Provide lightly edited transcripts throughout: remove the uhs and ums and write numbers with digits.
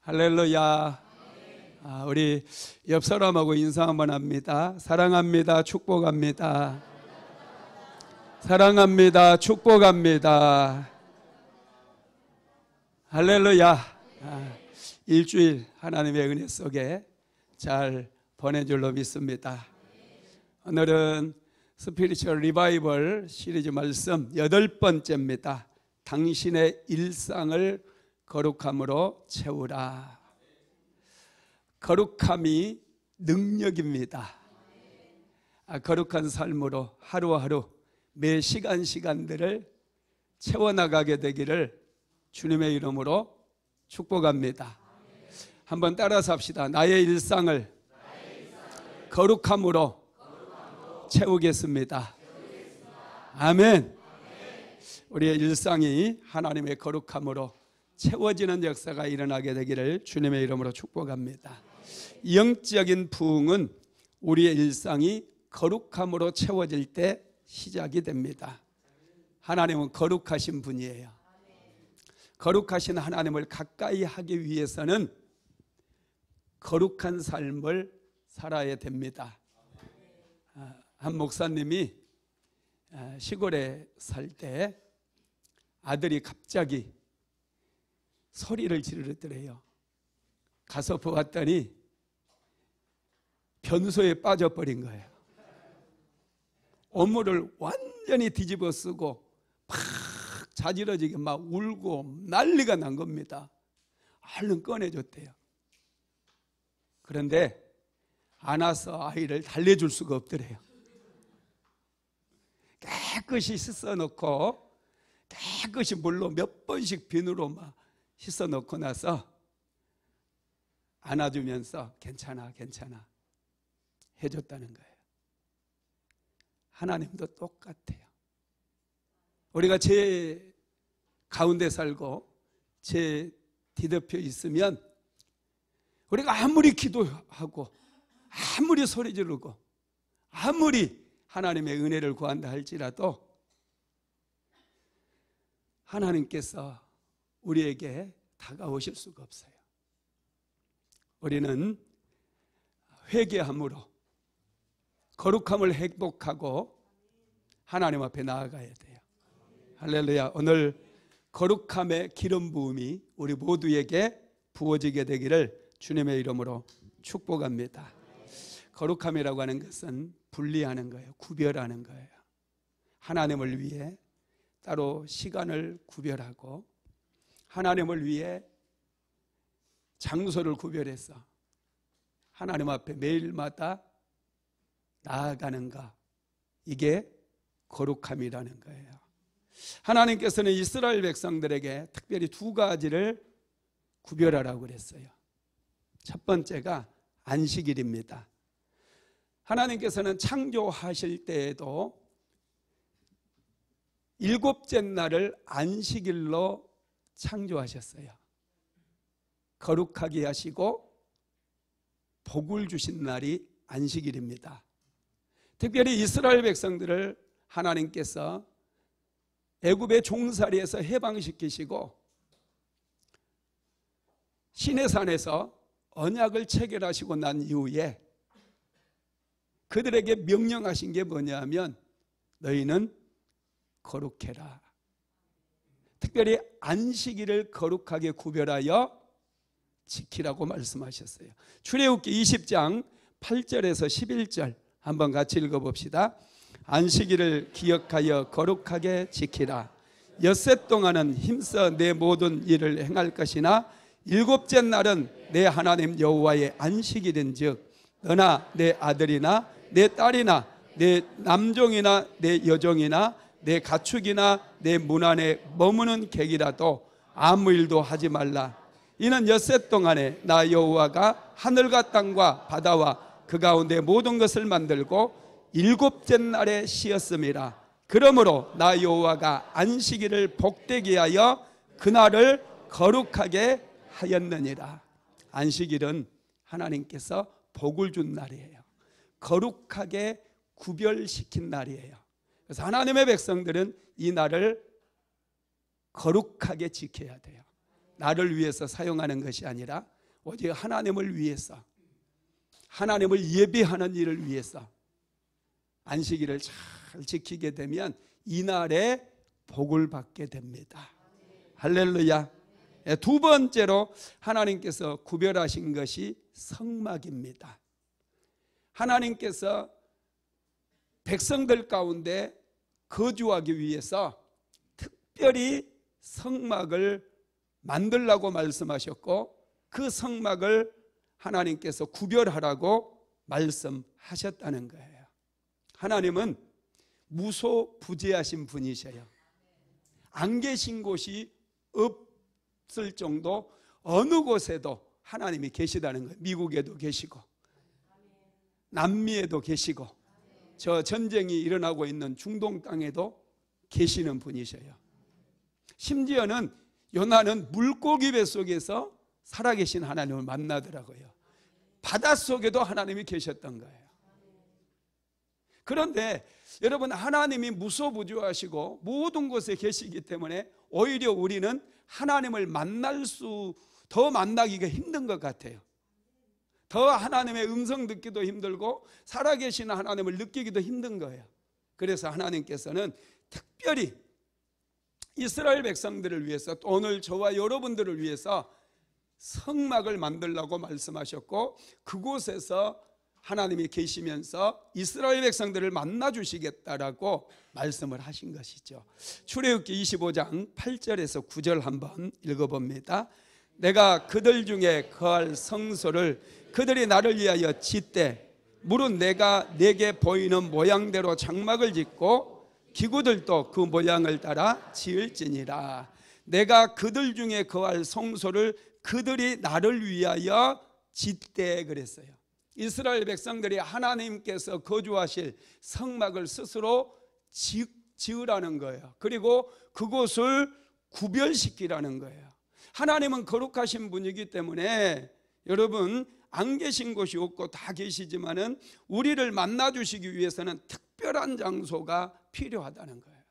할렐루야. 우리 옆 사람하고 인사 한번 합니다. 사랑합니다. 축복합니다. 사랑합니다. 축복합니다. 할렐루야. 일주일 하나님의 은혜 속에 잘 보낸 줄로 믿습니다. 오늘은 스피리추얼 리바이벌 시리즈 말씀 8번째입니다. 당신의 일상을 거룩함으로 채우라. 거룩함이 능력입니다. 거룩한 삶으로 하루하루 매 시간들을 채워나가게 되기를 주님의 이름으로 축복합니다. 한번 따라서 합시다. 나의 일상을 거룩함으로 채우겠습니다. 아멘. 우리의 일상이 하나님의 거룩함으로 채워지는 역사가 일어나게 되기를 주님의 이름으로 축복합니다. 영적인 부흥은 우리의 일상이 거룩함으로 채워질 때 시작이 됩니다. 하나님은 거룩하신 분이에요. 거룩하신 하나님을 가까이 하기 위해서는 거룩한 삶을 살아야 됩니다. 한 목사님이 시골에 살 때 아들이 갑자기 소리를 지르더래요. 가서 보았더니 변소에 빠져버린 거예요. 업무를 완전히 뒤집어 쓰고 팍 자지러지게 막 울고 난리가 난 겁니다. 얼른 꺼내줬대요. 그런데 안아서 아이를 달래줄 수가 없더래요. 깨끗이 씻어놓고 깨끗이 물로 몇 번씩 비누로 막 씻어놓고 나서 안아주면서 괜찮아 해줬다는 거예요. 하나님도 똑같아요. 우리가 제 가운데 살고 제 뒤덮여 있으면 우리가 아무리 기도하고 아무리 소리 지르고 아무리 하나님의 은혜를 구한다 할지라도 하나님께서 우리에게 다가오실 수가 없어요. 우리는 회개함으로 거룩함을 회복하고 하나님 앞에 나아가야 돼요. 할렐루야. 오늘 거룩함의 기름 부음이 우리 모두에게 부어지게 되기를 주님의 이름으로 축복합니다. 거룩함이라고 하는 것은 분리하는 거예요. 구별하는 거예요. 하나님을 위해 따로 시간을 구별하고 하나님을 위해 장소를 구별해서 하나님 앞에 매일마다 나아가는가, 이게 거룩함이라는 거예요. 하나님께서는 이스라엘 백성들에게 특별히 두 가지를 구별하라고 그랬어요. 첫 번째가 안식일입니다. 하나님께서는 창조하실 때에도 일곱째 날을 안식일로 창조하셨어요. 거룩하게 하시고 복을 주신 날이 안식일입니다. 특별히 이스라엘 백성들을 하나님께서 애굽의 종살이에서 해방시키시고 시내산에서 언약을 체결하시고 난 이후에 그들에게 명령하신 게 뭐냐면 너희는 거룩해라. 특별히 안식일을 거룩하게 구별하여 지키라고 말씀하셨어요. 출애굽기 20장 8절에서 11절 한번 같이 읽어봅시다. 안식일을 기억하여 거룩하게 지키라. 엿새 동안은 힘써 내 모든 일을 행할 것이나 일곱째 날은 내 하나님 여호와의 안식일인즉 너나 내 아들이나 내 딸이나 내 남종이나 내 여종이나 내 가축이나 내 문 안에 머무는 객이라도 아무 일도 하지 말라. 이는 엿새 동안에 나 여호와가 하늘과 땅과 바다와 그 가운데 모든 것을 만들고 일곱째 날에 쉬었음이라. 그러므로 나 여호와가 안식일을 복되게 하여 그날을 거룩하게 하였느니라. 안식일은 하나님께서 복을 준 날이에요. 거룩하게 구별시킨 날이에요. 그래서 하나님의 백성들은 이 날을 거룩하게 지켜야 돼요. 나를 위해서 사용하는 것이 아니라 오직 하나님을 위해서, 하나님을 예배하는 일을 위해서 안식일을 잘 지키게 되면 이날에 복을 받게 됩니다. 할렐루야. 두 번째로 하나님께서 구별하신 것이 성막입니다. 하나님께서 백성들 가운데 거주하기 위해서 특별히 성막을 만들라고 말씀하셨고, 그 성막을 하나님께서 구별하라고 말씀하셨다는 거예요. 하나님은 무소부재하신 분이셔요. 안 계신 곳이 없을 정도 어느 곳에도 하나님이 계시다는 거예요. 미국에도 계시고 남미에도 계시고 저 전쟁이 일어나고 있는 중동 땅에도 계시는 분이셔요. 심지어는 요나는 물고기 뱃속에서 살아계신 하나님을 만나더라고요. 바닷속에도 하나님이 계셨던 거예요. 그런데 여러분, 하나님이 무소부재하시고 모든 곳에 계시기 때문에 오히려 우리는 하나님을 더 만나기가 힘든 것 같아요. 더 하나님의 음성 듣기도 힘들고 살아계신 하나님을 느끼기도 힘든 거예요. 그래서 하나님께서는 특별히 이스라엘 백성들을 위해서, 또 오늘 저와 여러분들을 위해서 성막을 만들라고 말씀하셨고, 그곳에서 하나님이 계시면서 이스라엘 백성들을 만나 주시겠다라고 말씀을 하신 것이죠. 출애굽기 25장 8절에서 9절 한번 읽어봅니다. 내가 그들 중에 거할 성소를 그들이 나를 위하여 짓되 물은 내가 내게 보이는 모양대로 장막을 짓고 기구들도 그 모양을 따라 지을지니라. 내가 그들 중에 거할 성소를 그들이 나를 위하여 짓되 그랬어요. 이스라엘 백성들이 하나님께서 거주하실 성막을 스스로 지으라는 거예요. 그리고 그곳을 구별시키라는 거예요. 하나님은 거룩하신 분이기 때문에 여러분, 안 계신 곳이 없고 다 계시지만은 우리를 만나 주시기 위해서는 특별한 장소가 필요하다는 거예요.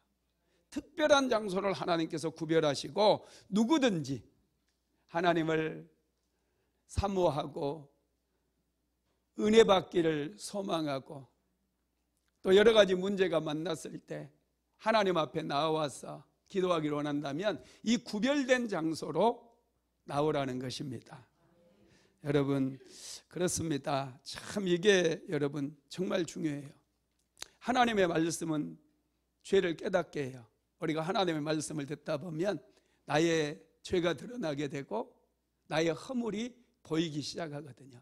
특별한 장소를 하나님께서 구별하시고 누구든지 하나님을 사모하고 은혜 받기를 소망하고 또 여러 가지 문제가 만났을 때 하나님 앞에 나와서 기도하기를 원한다면 이 구별된 장소로 나오라는 것입니다. 여러분, 그렇습니다. 참 이게 여러분 정말 중요해요. 하나님의 말씀은 죄를 깨닫게 해요. 우리가 하나님의 말씀을 듣다 보면 나의 죄가 드러나게 되고 나의 허물이 보이기 시작하거든요.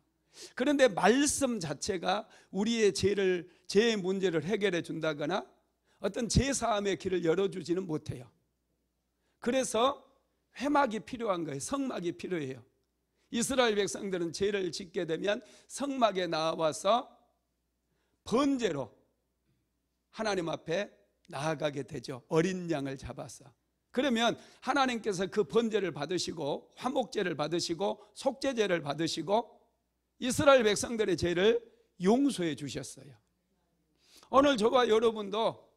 그런데 말씀 자체가 우리의 죄의 문제를 해결해 준다거나 어떤 죄사함의 길을 열어주지는 못해요. 그래서 회막이 필요한 거예요. 성막이 필요해요. 이스라엘 백성들은 죄를 짓게 되면 성막에 나와서 번제로 하나님 앞에 나아가게 되죠. 어린 양을 잡아서. 그러면 하나님께서 그 번제를 받으시고 화목제를 받으시고 속죄제를 받으시고 이스라엘 백성들의 죄를 용서해 주셨어요. 오늘 저와 여러분도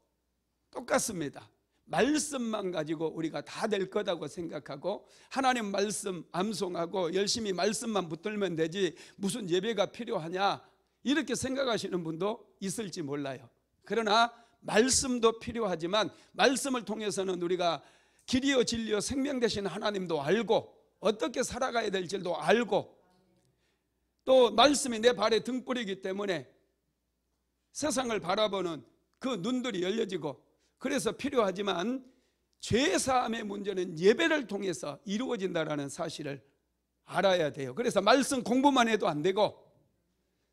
똑같습니다. 말씀만 가지고 우리가 다 될 거다고 생각하고 하나님 말씀 암송하고 열심히 말씀만 붙들면 되지 무슨 예배가 필요하냐 이렇게 생각하시는 분도 있을지 몰라요. 그러나 말씀도 필요하지만 말씀을 통해서는 우리가 길이요 진리요 생명 되신 하나님도 알고 어떻게 살아가야 될지도 알고 또 말씀이 내 발의 등불이기 때문에 세상을 바라보는 그 눈들이 열려지고 그래서 필요하지만 죄사함의 문제는 예배를 통해서 이루어진다는 사실을 알아야 돼요. 그래서 말씀 공부만 해도 안 되고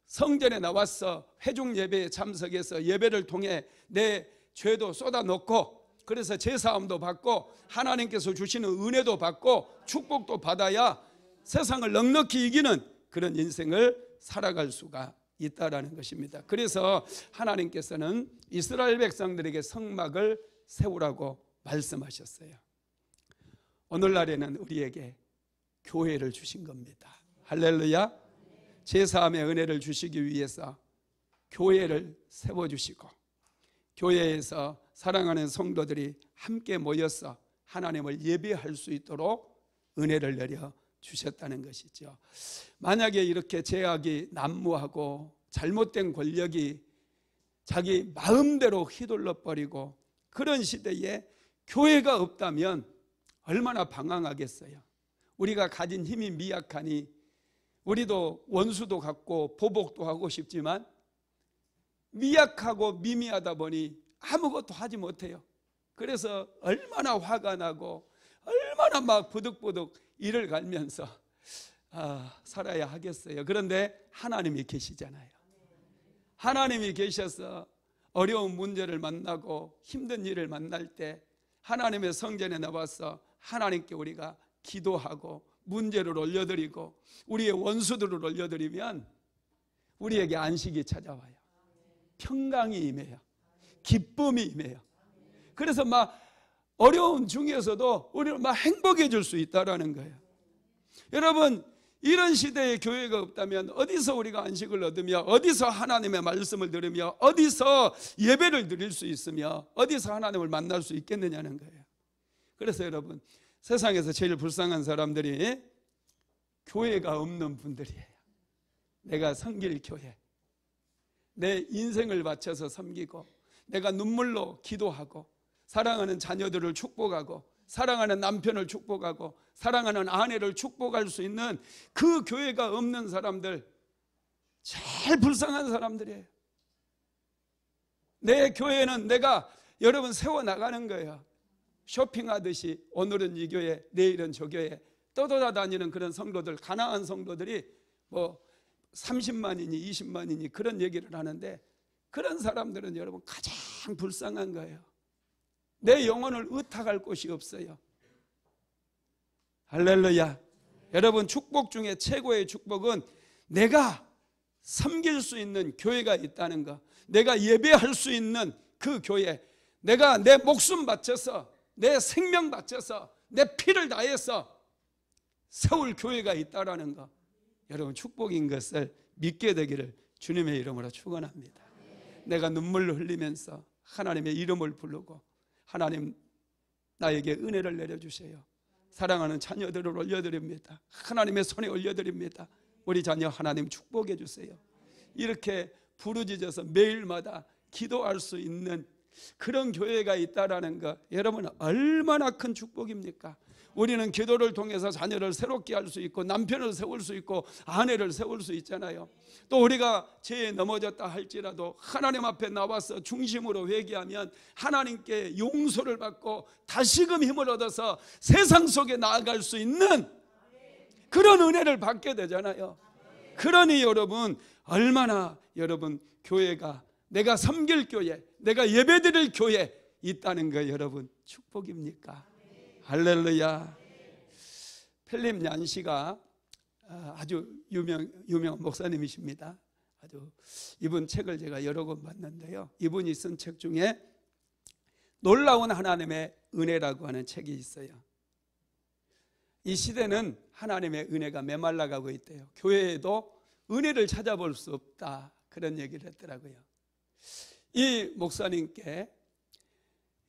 성전에 나와서 회중 예배에 참석해서 예배를 통해 내 죄도 쏟아놓고 그래서 죄사함도 받고 하나님께서 주시는 은혜도 받고 축복도 받아야 세상을 넉넉히 이기는 그런 인생을 살아갈 수가 있다라는 것입니다. 그래서 하나님께서는 이스라엘 백성들에게 성막을 세우라고 말씀하셨어요. 오늘날에는 우리에게 교회를 주신 겁니다. 할렐루야. 제사함의 은혜를 주시기 위해서 교회를 세워주시고 교회에서 사랑하는 성도들이 함께 모여서 하나님을 예배할 수 있도록 은혜를 내려 주셨다는 것이죠. 만약에 이렇게 죄악이 난무하고 잘못된 권력이 자기 마음대로 휘둘러 버리고 그런 시대에 교회가 없다면 얼마나 방황하겠어요. 우리가 가진 힘이 미약하니 우리도 원수도 갖고 보복도 하고 싶지만 미약하고 미미하다 보니 아무것도 하지 못해요. 그래서 얼마나 화가 나고 얼마나 막 부득부득 이를 갈면서 살아야 하겠어요. 그런데 하나님이 계시잖아요. 하나님이 계셔서 어려운 문제를 만나고 힘든 일을 만날 때 하나님의 성전에 나와서 하나님께 우리가 기도하고 문제를 올려드리고 우리의 원수들을 올려드리면 우리에게 안식이 찾아와요. 평강이 임해요. 기쁨이 임해요. 그래서 막 어려운 중에서도 우리는 막 행복해질 수 있다는 거예요. 여러분, 이런 시대에 교회가 없다면 어디서 우리가 안식을 얻으며 어디서 하나님의 말씀을 들으며 어디서 예배를 드릴 수 있으며 어디서 하나님을 만날 수 있겠느냐는 거예요. 그래서 여러분, 세상에서 제일 불쌍한 사람들이 교회가 없는 분들이에요. 내가 섬길 교회, 내 인생을 바쳐서 섬기고 내가 눈물로 기도하고 사랑하는 자녀들을 축복하고 사랑하는 남편을 축복하고 사랑하는 아내를 축복할 수 있는 그 교회가 없는 사람들, 제일 불쌍한 사람들이에요. 내 교회는 내가 여러분 세워나가는 거예요. 쇼핑하듯이 오늘은 이 교회, 내일은 저 교회 떠돌아다니는 그런 성도들, 가난한 성도들이 뭐 30만이니 20만이니 그런 얘기를 하는데 그런 사람들은 여러분 가장 불쌍한 거예요. 내 영혼을 의탁할 곳이 없어요. 할렐루야. 여러분, 축복 중에 최고의 축복은 내가 섬길 수 있는 교회가 있다는 거, 내가 예배할 수 있는 그 교회, 내가 내 목숨 바쳐서 내 생명 바쳐서 내 피를 다해서 세울 교회가 있다는 거, 여러분 축복인 것을 믿게 되기를 주님의 이름으로 축원합니다. 내가 눈물을 흘리면서 하나님의 이름을 부르고 하나님 나에게 은혜를 내려주세요. 사랑하는 자녀들을 올려드립니다. 하나님의 손에 올려드립니다. 우리 자녀 하나님 축복해 주세요. 이렇게 부르짖어서 매일마다 기도할 수 있는 그런 교회가 있다라는 것, 여러분 얼마나 큰 축복입니까? 우리는 기도를 통해서 자녀를 새롭게 할 수 있고 남편을 세울 수 있고 아내를 세울 수 있잖아요. 또 우리가 죄에 넘어졌다 할지라도 하나님 앞에 나와서 중심으로 회개하면 하나님께 용서를 받고 다시금 힘을 얻어서 세상 속에 나아갈 수 있는 그런 은혜를 받게 되잖아요. 그러니 여러분 얼마나 여러분 교회가, 내가 섬길 교회, 내가 예배드릴 교회 있다는 거 여러분 축복입니까? 할렐루야. 필립 얀시가 아주 유명한 목사님이십니다. 아주 이분 책을 제가 여러 권 봤는데요, 이분이 쓴 책 중에 놀라운 하나님의 은혜라고 하는 책이 있어요. 이 시대는 하나님의 은혜가 메말라가고 있대요. 교회에도 은혜를 찾아볼 수 없다, 그런 얘기를 했더라고요. 이 목사님께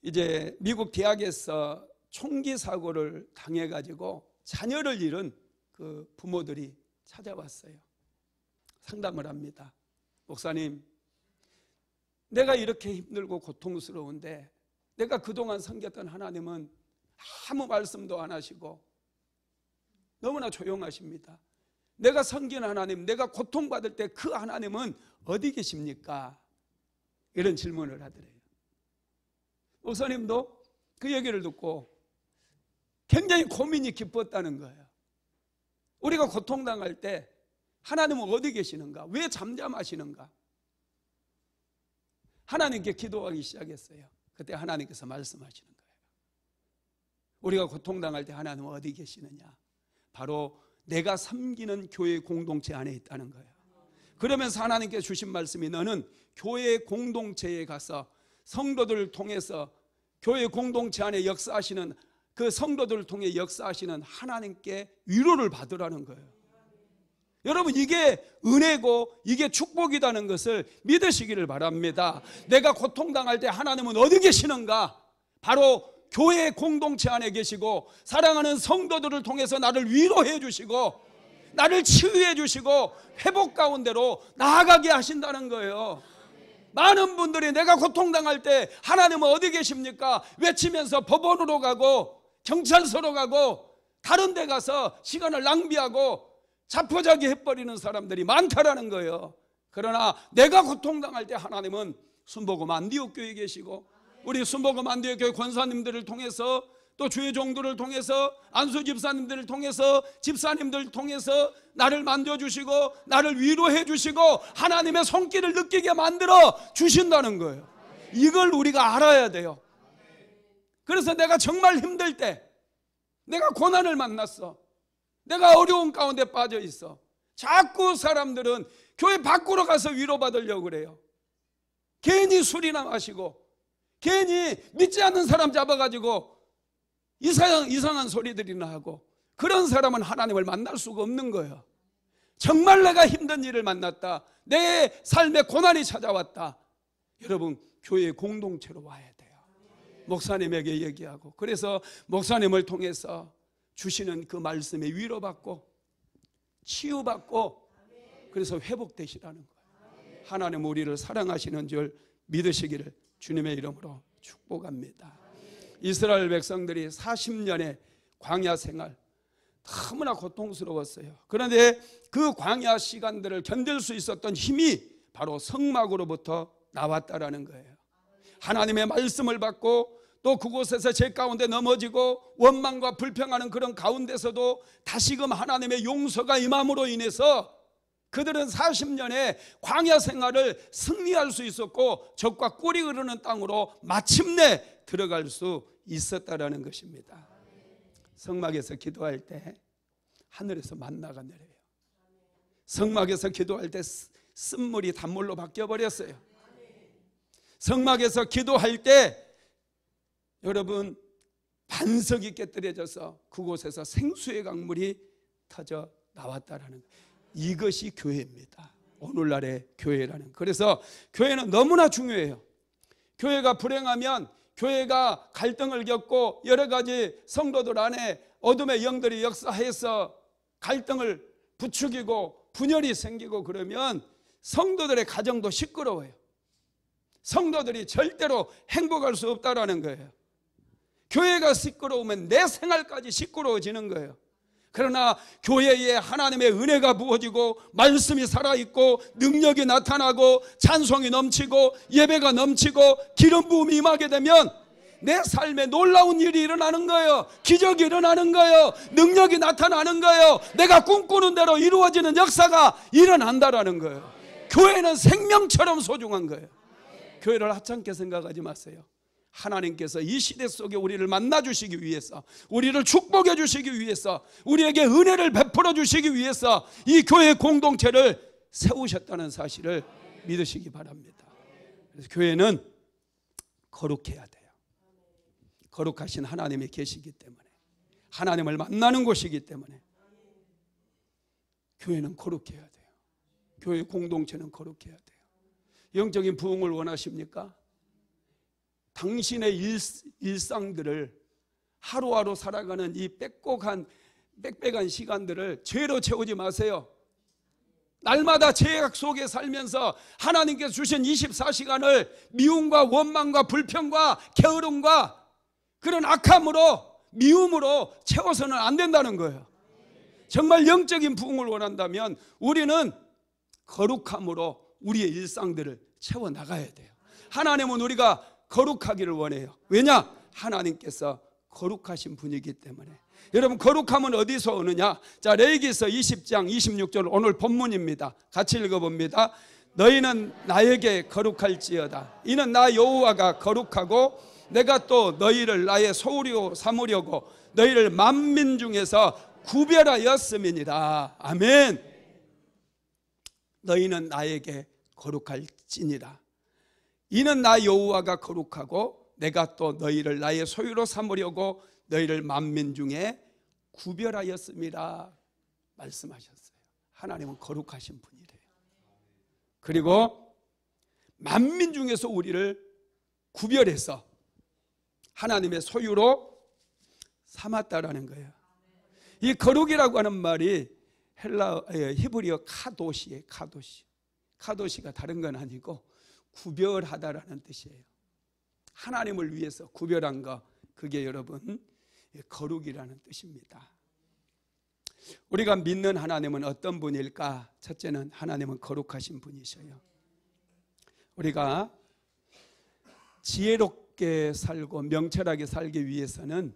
이제 미국 대학에서 총기 사고를 당해가지고 자녀를 잃은 그 부모들이 찾아왔어요. 상담을 합니다. 목사님, 내가 이렇게 힘들고 고통스러운데 내가 그동안 섬겼던 하나님은 아무 말씀도 안 하시고 너무나 조용하십니다. 내가 섬긴 하나님, 내가 고통받을 때 그 하나님은 어디 계십니까? 이런 질문을 하더래요. 목사님도 그 얘기를 듣고 굉장히 고민이 깊었다는 거예요. 우리가 고통당할 때 하나님은 어디 계시는가? 왜 잠잠하시는가? 하나님께 기도하기 시작했어요. 그때 하나님께서 말씀하시는 거예요. 우리가 고통당할 때 하나님은 어디 계시느냐? 바로 내가 섬기는 교회 공동체 안에 있다는 거예요. 그러면서 하나님께 주신 말씀이, 너는 교회 공동체에 가서 성도들을 통해서 교회 공동체 안에 역사하시는 그 성도들을 통해 역사하시는 하나님께 위로를 받으라는 거예요. 여러분, 이게 은혜고 이게 축복이라는 것을 믿으시기를 바랍니다. 내가 고통당할 때 하나님은 어디 계시는가? 바로 교회 공동체 안에 계시고 사랑하는 성도들을 통해서 나를 위로해 주시고 나를 치유해 주시고 회복 가운데로 나아가게 하신다는 거예요. 많은 분들이 내가 고통당할 때 하나님은 어디 계십니까? 외치면서 법원으로 가고 경찰서로 가고 다른 데 가서 시간을 낭비하고 자포자기 해버리는 사람들이 많다라는 거예요. 그러나 내가 고통당할 때 하나님은 순복음 안디옥교회에 계시고 우리 순복음 안디옥교회 권사님들을 통해서 또 주의 종들을 통해서 안수 집사님들을 통해서 집사님들을 통해서 나를 만져주시고 나를 위로해 주시고 하나님의 손길을 느끼게 만들어 주신다는 거예요. 이걸 우리가 알아야 돼요. 그래서 내가 정말 힘들 때, 내가 고난을 만났어, 내가 어려운 가운데 빠져 있어, 자꾸 사람들은 교회 밖으로 가서 위로받으려고 그래요. 괜히 술이나 마시고 괜히 믿지 않는 사람 잡아가지고 이상한 소리들이나 하고, 그런 사람은 하나님을 만날 수가 없는 거예요. 정말 내가 힘든 일을 만났다, 내 삶에 고난이 찾아왔다, 여러분 교회 공동체로 와야 돼요. 목사님에게 얘기하고, 그래서 목사님을 통해서 주시는 그 말씀에 위로받고 치유받고 그래서 회복되시라는 거예요. 하나님 우리를 사랑하시는 줄 믿으시기를 주님의 이름으로 축복합니다. 이스라엘 백성들이 40년의 광야 생활 너무나 고통스러웠어요. 그런데 그 광야 시간들을 견딜 수 있었던 힘이 바로 성막으로부터 나왔다라는 거예요. 하나님의 말씀을 받고 또 그곳에서 죄 가운데 넘어지고 원망과 불평하는 그런 가운데서도 다시금 하나님의 용서가 임함으로 인해서 그들은 40년의 광야 생활을 승리할 수 있었고 적과 꿀이 흐르는 땅으로 마침내 들어갈 수 있었다라는 것입니다. 성막에서 기도할 때 하늘에서 만나가 내려요. 성막에서 기도할 때 쓴물이 단물로 바뀌어버렸어요. 성막에서 기도할 때 여러분 반석이 깨뜨려져서 그곳에서 생수의 강물이 터져 나왔다라는 거예요. 이것이 교회입니다. 오늘날의 교회라는. 그래서 교회는 너무나 중요해요. 교회가 불행하면, 교회가 갈등을 겪고 여러 가지 성도들 안에 어둠의 영들이 역사해서 갈등을 부추기고 분열이 생기고 그러면 성도들의 가정도 시끄러워요. 성도들이 절대로 행복할 수 없다라는 거예요. 교회가 시끄러우면 내 생활까지 시끄러워지는 거예요. 그러나 교회에 하나님의 은혜가 부어지고 말씀이 살아있고 능력이 나타나고 찬송이 넘치고 예배가 넘치고 기름 부음이 임하게 되면 내 삶에 놀라운 일이 일어나는 거예요. 기적이 일어나는 거예요. 능력이 나타나는 거예요. 내가 꿈꾸는 대로 이루어지는 역사가 일어난다라는 거예요. 교회는 생명처럼 소중한 거예요. 교회를 하찮게 생각하지 마세요. 하나님께서 이 시대 속에 우리를 만나주시기 위해서, 우리를 축복해 주시기 위해서, 우리에게 은혜를 베풀어 주시기 위해서 이 교회 공동체를 세우셨다는 사실을 믿으시기 바랍니다. 그래서 교회는 거룩해야 돼요. 거룩하신 하나님이 계시기 때문에, 하나님을 만나는 곳이기 때문에 교회는 거룩해야 돼요. 교회 공동체는 거룩해야 돼요. 영적인 부흥을 원하십니까? 당신의 일상들을, 하루하루 살아가는 이 빽빽한 시간들을 죄로 채우지 마세요. 날마다 죄악 속에 살면서 하나님께서 주신 24시간을 미움과 원망과 불평과 게으름과 그런 악함으로, 미움으로 채워서는 안 된다는 거예요. 정말 영적인 부흥을 원한다면 우리는 거룩함으로 우리의 일상들을 채워나가야 돼요. 하나님은 우리가 거룩하기를 원해요. 왜냐? 하나님께서 거룩하신 분이기 때문에. 여러분, 거룩함은 어디서 오느냐? 자, 레위기서 20장 26절 오늘 본문입니다. 같이 읽어봅니다. 너희는 나에게 거룩할지어다. 이는 나 여호와가 거룩하고 내가 또 너희를 나의 소유로 삼으려고 너희를 만민 중에서 구별하였음이니라. 아멘. 너희는 나에게 거룩할지니라. 이는 나 여호와가 거룩하고 내가 또 너희를 나의 소유로 삼으려고 너희를 만민 중에 구별하였음이라 말씀하셨어요. 하나님은 거룩하신 분이래요. 그리고 만민 중에서 우리를 구별해서 하나님의 소유로 삼았다라는 거예요. 이 거룩이라고 하는 말이 히브리어 카도시예요. 카도시가 다른 건 아니고 구별하다라는 뜻이에요. 하나님을 위해서 구별한 거, 그게 여러분 거룩이라는 뜻입니다. 우리가 믿는 하나님은 어떤 분일까? 첫째는 하나님은 거룩하신 분이셔요. 우리가 지혜롭게 살고 명철하게 살기 위해서는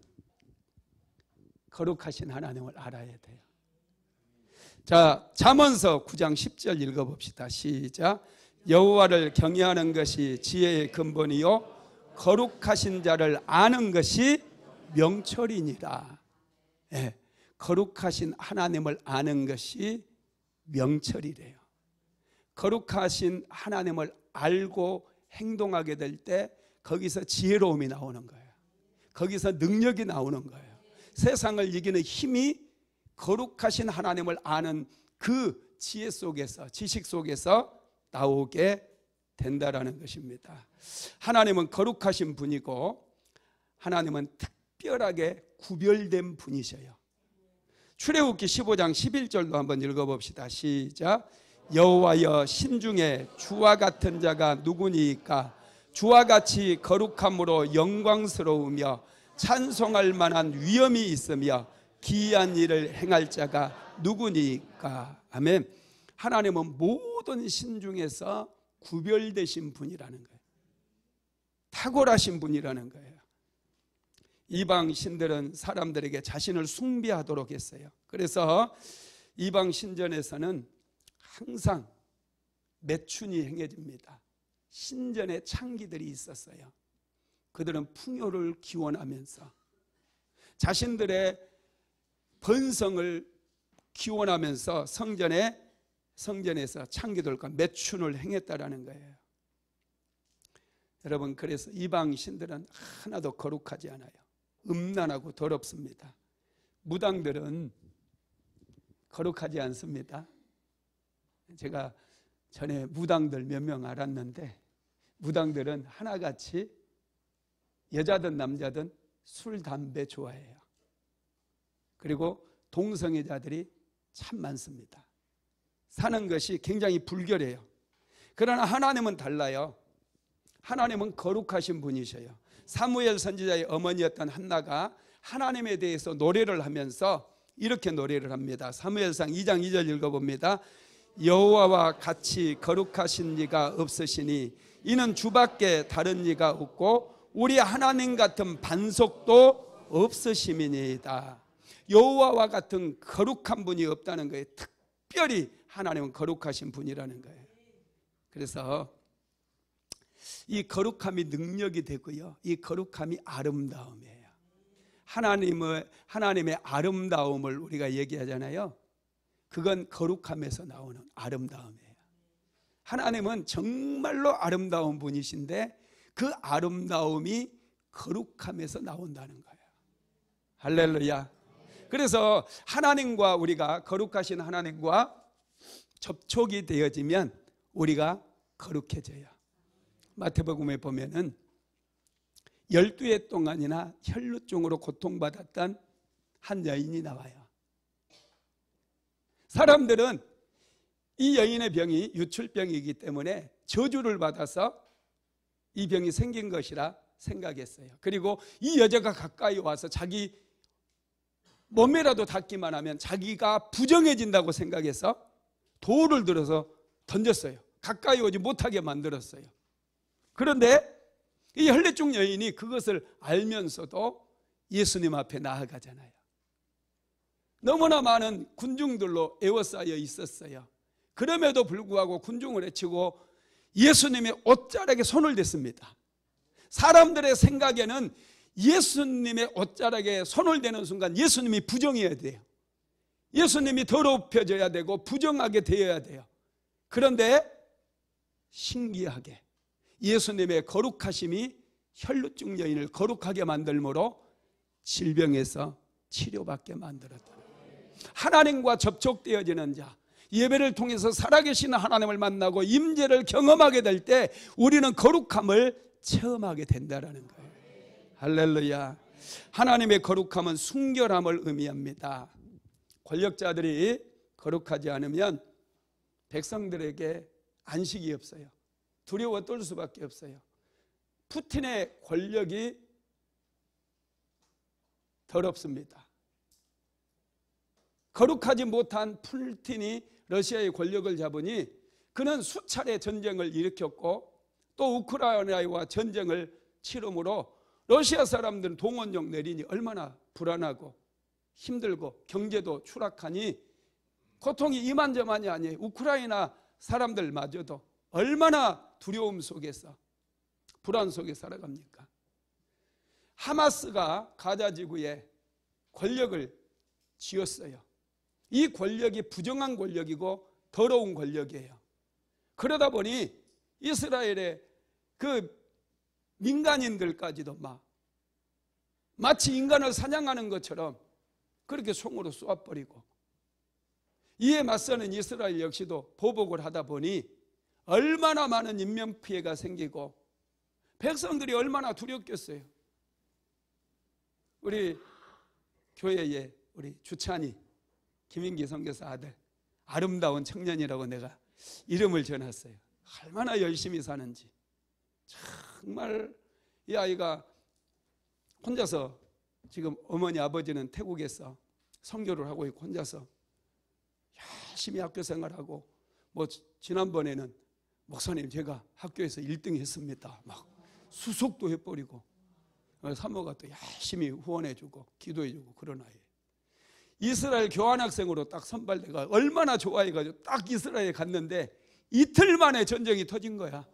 거룩하신 하나님을 알아야 돼요. 자, 잠언서 9장 10절 읽어봅시다. 시작. 여호와를 경외하는 것이 지혜의 근본이요 거룩하신 자를 아는 것이 명철이니라. 네, 거룩하신 하나님을 아는 것이 명철이래요. 거룩하신 하나님을 알고 행동하게 될 때 거기서 지혜로움이 나오는 거예요. 거기서 능력이 나오는 거예요. 세상을 이기는 힘이 거룩하신 하나님을 아는 그 지혜 속에서, 지식 속에서 나오게 된다라는 것입니다. 하나님은 거룩하신 분이고 하나님은 특별하게 구별된 분이셔요. 출애굽기 15장 11절도 한번 읽어봅시다. 시작. 여호와여, 신중에 주와 같은 자가 누구니까? 주와 같이 거룩함으로 영광스러우며 찬송할 만한 위엄이 있으며 기이한 일을 행할 자가 누구니까? 아멘. 하나님은 모든 신 중에서 구별되신 분이라는 거예요. 탁월하신 분이라는 거예요. 이방 신들은 사람들에게 자신을 숭배하도록 했어요. 그래서 이방 신전에서는 항상 매춘이 행해집니다. 신전에 창기들이 있었어요. 그들은 풍요를 기원하면서 자신들의 번성을 기원하면서 성전에서 창기들과 매춘을 행했다라는 거예요. 여러분, 그래서 이방 신들은 하나도 거룩하지 않아요. 음란하고 더럽습니다. 무당들은 거룩하지 않습니다. 제가 전에 무당들 몇 명 알았는데 무당들은 하나같이 여자든 남자든 술, 담배 좋아해요. 그리고 동성애자들이 참 많습니다. 사는 것이 굉장히 불결해요. 그러나 하나님은 달라요. 하나님은 거룩하신 분이셔요. 사무엘 선지자의 어머니였던 한나가 하나님에 대해서 노래를 하면서 이렇게 노래를 합니다. 사무엘상 2장 2절 읽어봅니다. 여호와와 같이 거룩하신 이가 없으시니 이는 주밖에 다른 이가 없고 우리 하나님 같은 반석도 없으심이니이다. 여호와와 같은 거룩한 분이 없다는 거예요. 특별히 하나님은 거룩하신 분이라는 거예요. 그래서 이 거룩함이 능력이 되고요, 이 거룩함이 아름다움이에요. 하나님의 아름다움을 우리가 얘기하잖아요. 그건 거룩함에서 나오는 아름다움이에요. 하나님은 정말로 아름다운 분이신데 그 아름다움이 거룩함에서 나온다는 거예요. 할렐루야. 그래서 하나님과 우리가 거룩하신 하나님과 접촉이 되어지면 우리가 거룩해져요. 마태복음에 보면은 12해 동안이나 혈루증으로 고통받았던 한 여인이 나와요. 사람들은 이 여인의 병이 유출병이기 때문에 저주를 받아서 이 병이 생긴 것이라 생각했어요. 그리고 이 여자가 가까이 와서 자기 몸에라도 닿기만 하면 자기가 부정해진다고 생각해서 돌을 들어서 던졌어요. 가까이 오지 못하게 만들었어요. 그런데 이 혈루증 여인이 그것을 알면서도 예수님 앞에 나아가잖아요. 너무나 많은 군중들로 에워싸여 있었어요. 그럼에도 불구하고 군중을 해치고 예수님의 옷자락에 손을 댔습니다. 사람들의 생각에는 예수님의 옷자락에 손을 대는 순간 예수님이 부정해야 돼요. 예수님이 더럽혀져야 되고 부정하게 되어야 돼요. 그런데 신기하게 예수님의 거룩하심이 혈루증 여인을 거룩하게 만들므로 질병에서 치료받게 만들었다. 하나님과 접촉되어지는 자, 예배를 통해서 살아계신 하나님을 만나고 임재를 경험하게 될 때 우리는 거룩함을 체험하게 된다는 거예요. 할렐루야. 하나님의 거룩함은 순결함을 의미합니다. 권력자들이 거룩하지 않으면 백성들에게 안식이 없어요. 두려워 떨 수밖에 없어요. 푸틴의 권력이 더럽습니다. 거룩하지 못한 푸틴이 러시아의 권력을 잡으니 그는 수차례 전쟁을 일으켰고 또 우크라이나와 전쟁을 치름으로 러시아 사람들은 동원령 내리니 얼마나 불안하고 힘들고 경제도 추락하니 고통이 이만저만이 아니에요. 우크라이나 사람들마저도 얼마나 두려움 속에서 불안 속에 살아갑니까? 하마스가 가자 지구에 권력을 쥐었어요. 이 권력이 부정한 권력이고 더러운 권력이에요. 그러다 보니 이스라엘의 그 민간인들까지도 마치 인간을 사냥하는 것처럼 그렇게 총으로 쏘아버리고, 이에 맞서는 이스라엘 역시도 보복을 하다 보니 얼마나 많은 인명피해가 생기고 백성들이 얼마나 두렵겠어요. 우리 교회에 우리 주찬이 김인기 선교사 아들, 아름다운 청년이라고 내가 이름을 전했어요. 얼마나 열심히 사는지. 정말 이 아이가 혼자서, 지금 어머니 아버지는 태국에서 선교를 하고 있고 혼자서 열심히 학교 생활하고, 지난번에는 목사님 제가 학교에서 1등 했습니다 막 수속도 해버리고, 사모가 또 열심히 후원해주고 기도해주고 그런 아이. 이스라엘 교환학생으로 딱 선발돼가 얼마나 좋아해가지고 딱 이스라엘에 갔는데 이틀 만에 전쟁이 터진 거야.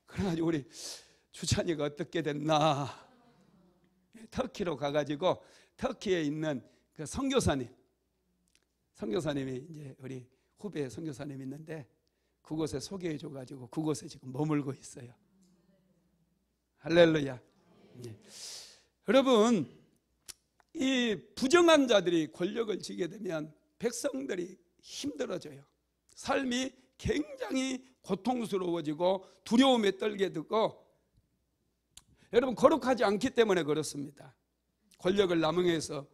그래가지고 우리 주찬이가 어떻게 됐나, 터키로 가가지고 터키에 있는 그 선교사님이 이제 우리 후배 선교사님이 있는데 그곳에 소개해줘가지고 그곳에 지금 머물고 있어요. 할렐루야. 네. 여러분, 이 부정한 자들이 권력을 쥐게 되면 백성들이 힘들어져요. 삶이 굉장히 고통스러워지고 두려움에 떨게 되고, 여러분 거룩하지 않기 때문에 그렇습니다. 권력을 남용해서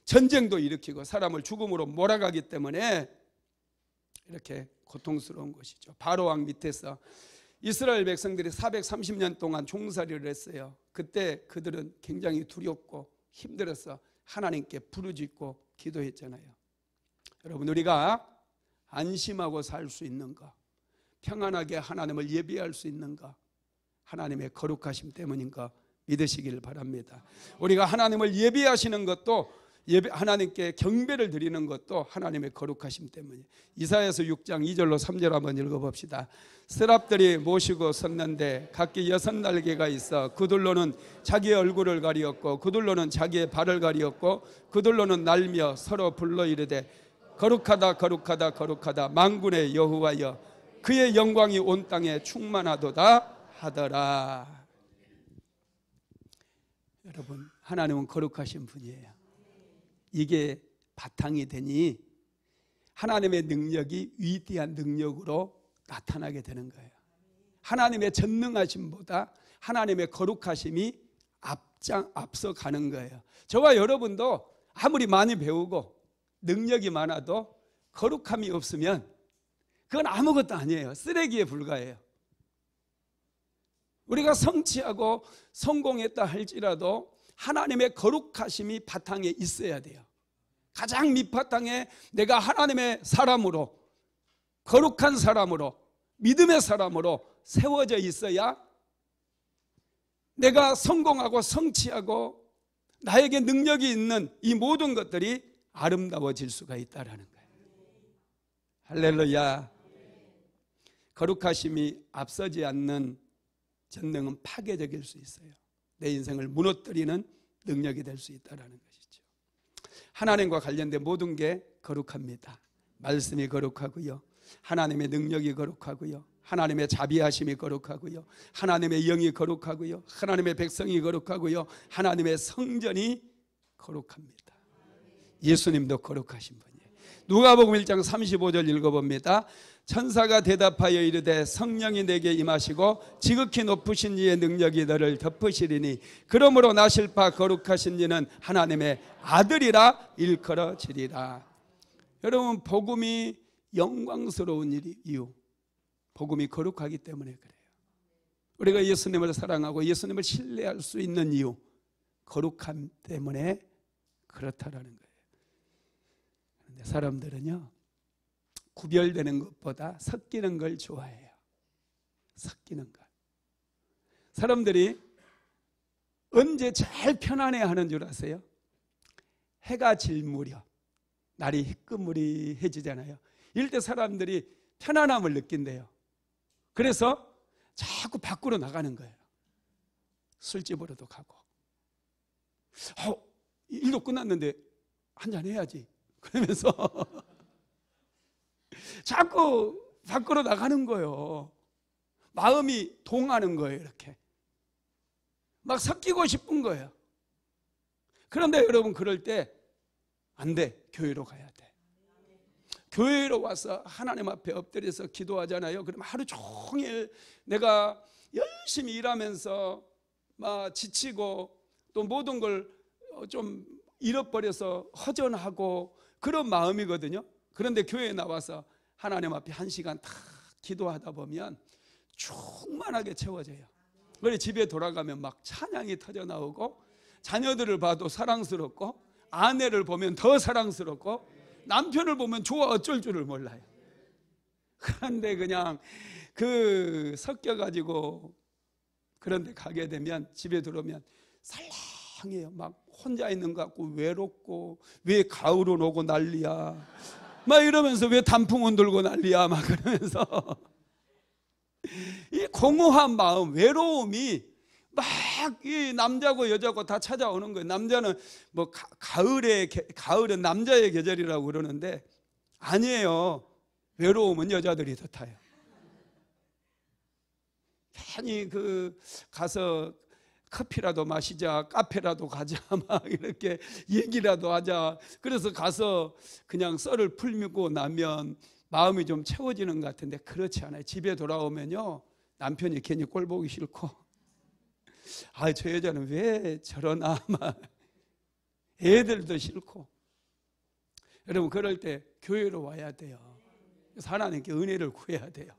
전쟁도 일으키고 사람을 죽음으로 몰아가기 때문에 이렇게 고통스러운 것이죠. 바로 왕 밑에서 이스라엘 백성들이 430년 동안 종살이를 했어요. 그때 그들은 굉장히 두렵고 힘들어서 하나님께 부르짖고 기도했잖아요. 여러분, 우리가 안심하고 살 수 있는가, 평안하게 하나님을 예배할 수 있는가, 하나님의 거룩하심 때문인가 믿으시기를 바랍니다. 우리가 하나님을 예배하시는 것도, 하나님께 경배를 드리는 것도 하나님의 거룩하심 때문이에요. 이사야서 6장 2절로 3절 한번 읽어봅시다. 스랍들이 모시고 섰는데 각기 6날개가 있어 그들로는 자기의 얼굴을 가리었고 그들로는 자기의 발을 가리었고 그들로는 날며 서로 불러 이르되 거룩하다 거룩하다 거룩하다 만군의 여호와여, 그의 영광이 온 땅에 충만하도다 하더라. 여러분, 하나님은 거룩하신 분이에요. 이게 바탕이 되니 하나님의 능력이 위대한 능력으로 나타나게 되는 거예요. 하나님의 전능하심보다 하나님의 거룩하심이 앞서가는 거예요. 저와 여러분도 아무리 많이 배우고 능력이 많아도 거룩함이 없으면 그건 아무것도 아니에요. 쓰레기에 불과해요. 우리가 성취하고 성공했다 할지라도 하나님의 거룩하심이 바탕에 있어야 돼요. 가장 밑바탕에 내가 하나님의 사람으로, 거룩한 사람으로, 믿음의 사람으로 세워져 있어야 내가 성공하고 성취하고 나에게 능력이 있는 이 모든 것들이 아름다워질 수가 있다는 거예요. 할렐루야. 거룩하심이 앞서지 않는 전능은 파괴적일 수 있어요. 내 인생을 무너뜨리는 능력이 될 수 있다는 것이죠. 하나님과 관련된 모든 게 거룩합니다. 말씀이 거룩하고요, 하나님의 능력이 거룩하고요, 하나님의 자비하심이 거룩하고요, 하나님의 영이 거룩하고요, 하나님의 백성이 거룩하고요, 하나님의 성전이 거룩합니다. 예수님도 거룩하신 분이에요. 누가복음 1장 35절 읽어봅니다. 천사가 대답하여 이르되 성령이 내게 임하시고 지극히 높으신 이의 능력이 너를 덮으시리니 그러므로 나실 바 거룩하신 이는 하나님의 아들이라 일컬어지리라. 여러분, 복음이 영광스러운 이유, 복음이 거룩하기 때문에 그래요. 우리가 예수님을 사랑하고 예수님을 신뢰할 수 있는 이유, 거룩함 때문에 그렇다라는 거예요. 그런데 사람들은요, 구별되는 것보다 섞이는 걸 좋아해요. 섞이는 걸. 사람들이 언제 제일 편안해하는 줄 아세요? 해가 질 무렵, 날이 희끄무리해지잖아요. 이럴 때 사람들이 편안함을 느낀대요. 그래서 자꾸 밖으로 나가는 거예요. 술집으로도 가고, 일도 끝났는데 한잔 해야지 그러면서 자꾸 밖으로 나가는 거예요. 마음이 동하는 거예요. 이렇게 막 섞이고 싶은 거예요. 그런데 여러분, 그럴 때 안 돼. 교회로 가야 돼. 교회로 와서 하나님 앞에 엎드려서 기도하잖아요. 그럼 하루 종일 내가 열심히 일하면서 막 지치고 또 모든 걸 좀 잃어버려서 허전하고 그런 마음이거든요. 그런데 교회에 나와서 하나님 앞에 1시간 딱 기도하다 보면 충만하게 채워져요. 그래서 집에 돌아가면 막 찬양이 터져 나오고, 자녀들을 봐도 사랑스럽고, 아내를 보면 더 사랑스럽고, 남편을 보면 좋아 어쩔 줄을 몰라요. 그런데 그냥 그 섞여가지고 그런데 가게 되면 집에 들어오면 살랑해요. 막 혼자 있는 것 같고 외롭고, 왜 가을은 오고 난리야 막 이러면서, 왜 단풍은 들고 난리야 막 그러면서 이 공허한 마음, 외로움이 막 이 남자고 여자고 다 찾아오는 거예요. 남자는 뭐 가을은 남자의 계절이라고 그러는데 아니에요. 외로움은 여자들이 더 타요. 괜히 가서 커피라도 마시자, 카페라도 가자 막 이렇게 얘기라도 하자. 그래서 가서 그냥 썰을 풀고 나면 마음이 좀 채워지는 것 같은데 그렇지 않아요. 집에 돌아오면요, 남편이 괜히 꼴 보기 싫고, 저 여자는 왜 저러나 막, 애들도 싫고. 여러분, 그럴 때 교회로 와야 돼요. 하나님께 은혜를 구해야 돼요.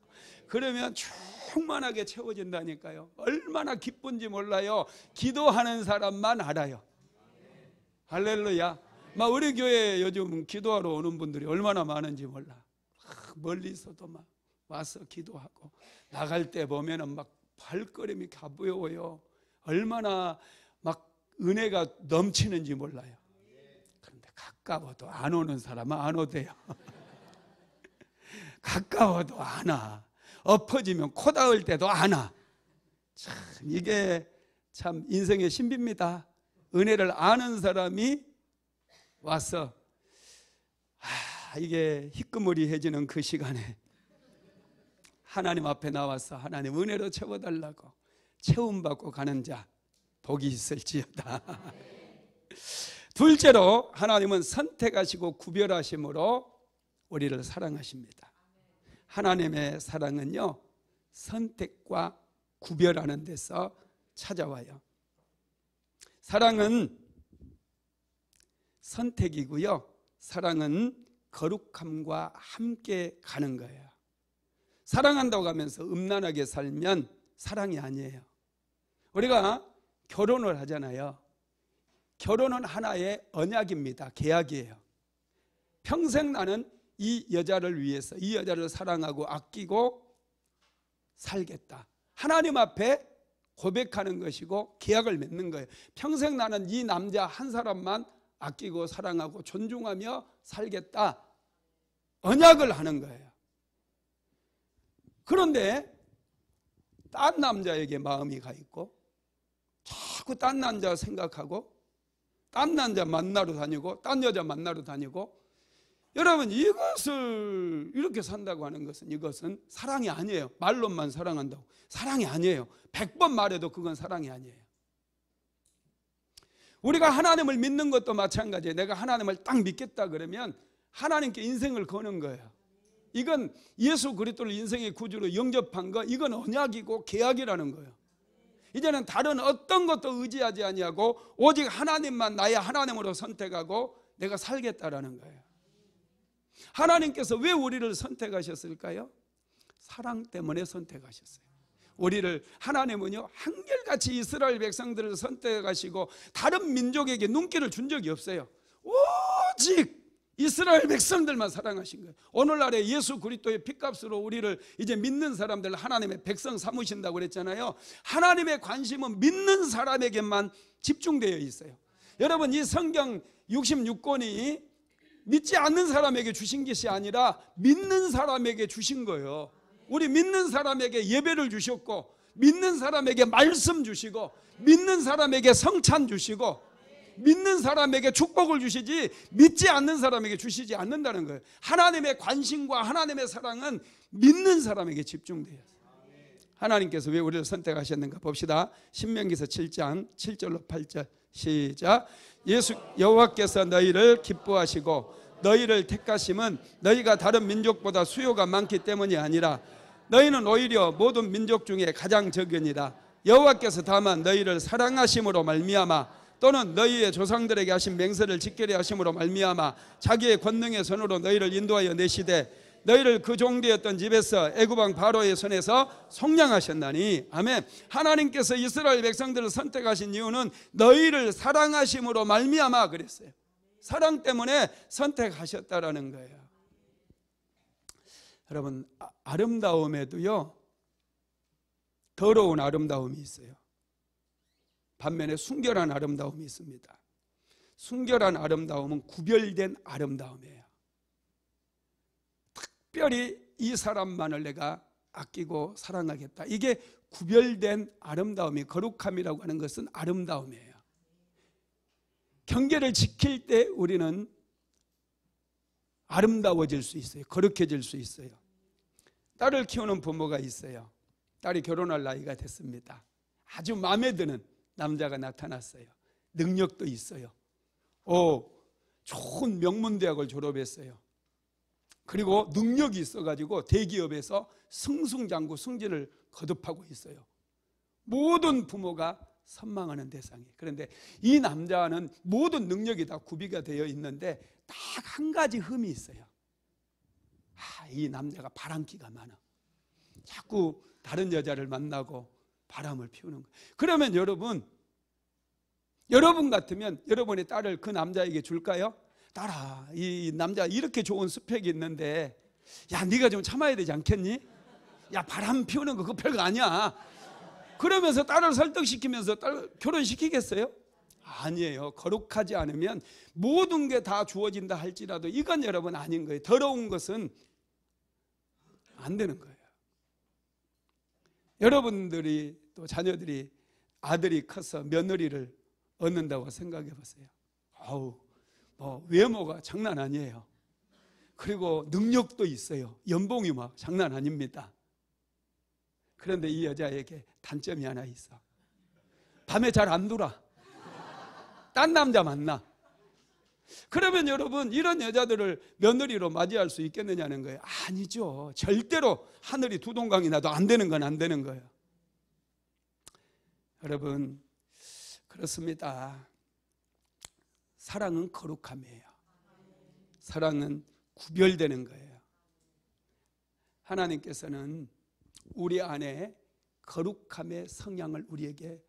그러면 충만하게 채워진다니까요. 얼마나 기쁜지 몰라요. 기도하는 사람만 알아요. 할렐루야. 막 우리 교회에 요즘 기도하러 오는 분들이 얼마나 많은지 몰라. 멀리서도 막 와서 기도하고, 나갈 때 보면은 막 발걸음이 가벼워요. 얼마나 막 은혜가 넘치는지 몰라요. 그런데 가까워도 안 오는 사람은 안 오대요. 가까워도 안 와. 엎어지면 코 닿을 때도 안 와. 참, 이게 참 인생의 신비입니다. 은혜를 아는 사람이 와서 이게 희끄무리해지는 그 시간에 하나님 앞에 나와서 하나님 은혜로 채워달라고 채움받고 가는 자 복이 있을지어다. 둘째로, 하나님은 선택하시고 구별하심으로 우리를 사랑하십니다. 하나님의 사랑은요, 선택과 구별하는 데서 찾아와요. 사랑은 선택이고요, 사랑은 거룩함과 함께 가는 거예요. 사랑한다고 하면서 음란하게 살면 사랑이 아니에요. 우리가 결혼을 하잖아요. 결혼은 하나의 언약입니다. 계약이에요. 평생 나는 이 여자를 위해서, 이 여자를 사랑하고 아끼고 살겠다. 하나님 앞에 고백하는 것이고 계약을 맺는 거예요. 평생 나는 이 남자 한 사람만 아끼고 사랑하고 존중하며 살겠다. 언약을 하는 거예요. 그런데 딴 남자에게 마음이 가 있고, 자꾸 딴 남자 생각하고, 딴 남자 만나러 다니고, 딴 여자 만나러 다니고, 여러분, 이것을 이렇게 산다고 하는 것은, 이것은 사랑이 아니에요. 말로만 사랑한다고 사랑이 아니에요. 100번 말해도 그건 사랑이 아니에요. 우리가 하나님을 믿는 것도 마찬가지예요. 내가 하나님을 딱 믿겠다 그러면 하나님께 인생을 거는 거예요. 이건 예수 그리스도를 인생의 구주로 영접한 거, 이건 언약이고 계약이라는 거예요. 이제는 다른 어떤 것도 의지하지 아니하고 오직 하나님만 나의 하나님으로 선택하고 내가 살겠다라는 거예요. 하나님께서 왜 우리를 선택하셨을까요? 사랑 때문에 선택하셨어요. 우리를 하나님은요 한결같이 이스라엘 백성들을 선택하시고 다른 민족에게 눈길을 준 적이 없어요. 오직 이스라엘 백성들만 사랑하신 거예요. 오늘날에 예수 그리스도의 핏값으로 우리를 이제 믿는 사람들 하나님의 백성 삼으신다고 그랬잖아요. 하나님의 관심은 믿는 사람에게만 집중되어 있어요. 여러분, 이 성경 66권이 믿지 않는 사람에게 주신 것이 아니라 믿는 사람에게 주신 거예요. 우리 믿는 사람에게 예배를 주셨고, 믿는 사람에게 말씀 주시고, 믿는 사람에게 성찬 주시고, 믿는 사람에게 축복을 주시지 믿지 않는 사람에게 주시지 않는다는 거예요. 하나님의 관심과 하나님의 사랑은 믿는 사람에게 집중돼요. 하나님께서 왜 우리를 선택하셨는가 봅시다. 신명기서 7장 7절로 8절 시작. 여호와께서 너희를 기뻐하시고 너희를 택하심은 너희가 다른 민족보다 수요가 많기 때문이 아니라 너희는 오히려 모든 민족 중에 가장 적으니라. 여호와께서 다만 너희를 사랑하심으로 말미암아 또는 너희의 조상들에게 하신 맹세를 지키려 하심으로 말미암아 자기의 권능의 손으로 너희를 인도하여 내시되 너희를 그 종되었던 집에서 애굽 왕 바로의 손에서 속량하셨나니. 아멘. 하나님께서 이스라엘 백성들을 선택하신 이유는 너희를 사랑하심으로 말미암아 그랬어요. 사랑 때문에 선택하셨다라는 거예요. 여러분, 아름다움에도요 더러운 아름다움이 있어요. 반면에 순결한 아름다움이 있습니다. 순결한 아름다움은 구별된 아름다움이에요. 특별히 이 사람만을 내가 아끼고 사랑하겠다. 이게 구별된 아름다움이, 거룩함이라고 하는 것은 아름다움이에요. 경계를 지킬 때 우리는 아름다워질 수 있어요. 거룩해질 수 있어요. 딸을 키우는 부모가 있어요. 딸이 결혼할 나이가 됐습니다. 아주 마음에 드는 남자가 나타났어요. 능력도 있어요. 좋은 명문대학을 졸업했어요. 그리고 능력이 있어가지고 대기업에서 승승장구 승진을 거듭하고 있어요. 모든 부모가 선망하는 대상이에요. 그런데 이 남자는 모든 능력이 다 구비가 되어 있는데 딱 한 가지 흠이 있어요. 이 남자가 바람기가 많아. 자꾸 다른 여자를 만나고 바람을 피우는 거예요. 그러면 여러분 같으면 여러분의 딸을 그 남자에게 줄까요? 딸아, 이 남자 이렇게 좋은 스펙이 있는데 야, 네가 좀 참아야 되지 않겠니? 야, 바람 피우는 거 그거 별거 아니야. 그러면서 딸을 설득시키면서 딸 결혼시키겠어요? 아니에요. 거룩하지 않으면 모든 게 다 주어진다 할지라도 이건 여러분 아닌 거예요. 더러운 것은 안 되는 거예요. 여러분들이 또 자녀들이 아들이 커서 며느리를 얻는다고 생각해 보세요. 외모가 장난 아니에요. 그리고 능력도 있어요. 연봉이 막 장난 아닙니다. 그런데 이 여자에게 단점이 하나 있어. 밤에 잘 안 놀아. 딴 남자 만나. 그러면 여러분, 이런 여자들을 며느리로 맞이할 수 있겠느냐는 거예요. 아니죠. 절대로 하늘이 두 동강이 나도 안 되는 건 안 되는 거예요. 여러분, 그렇습니다. 사랑은 거룩함이에요. 사랑은 구별되는 거예요. 하나님께서는 우리 안에 거룩함의 성향을 우리에게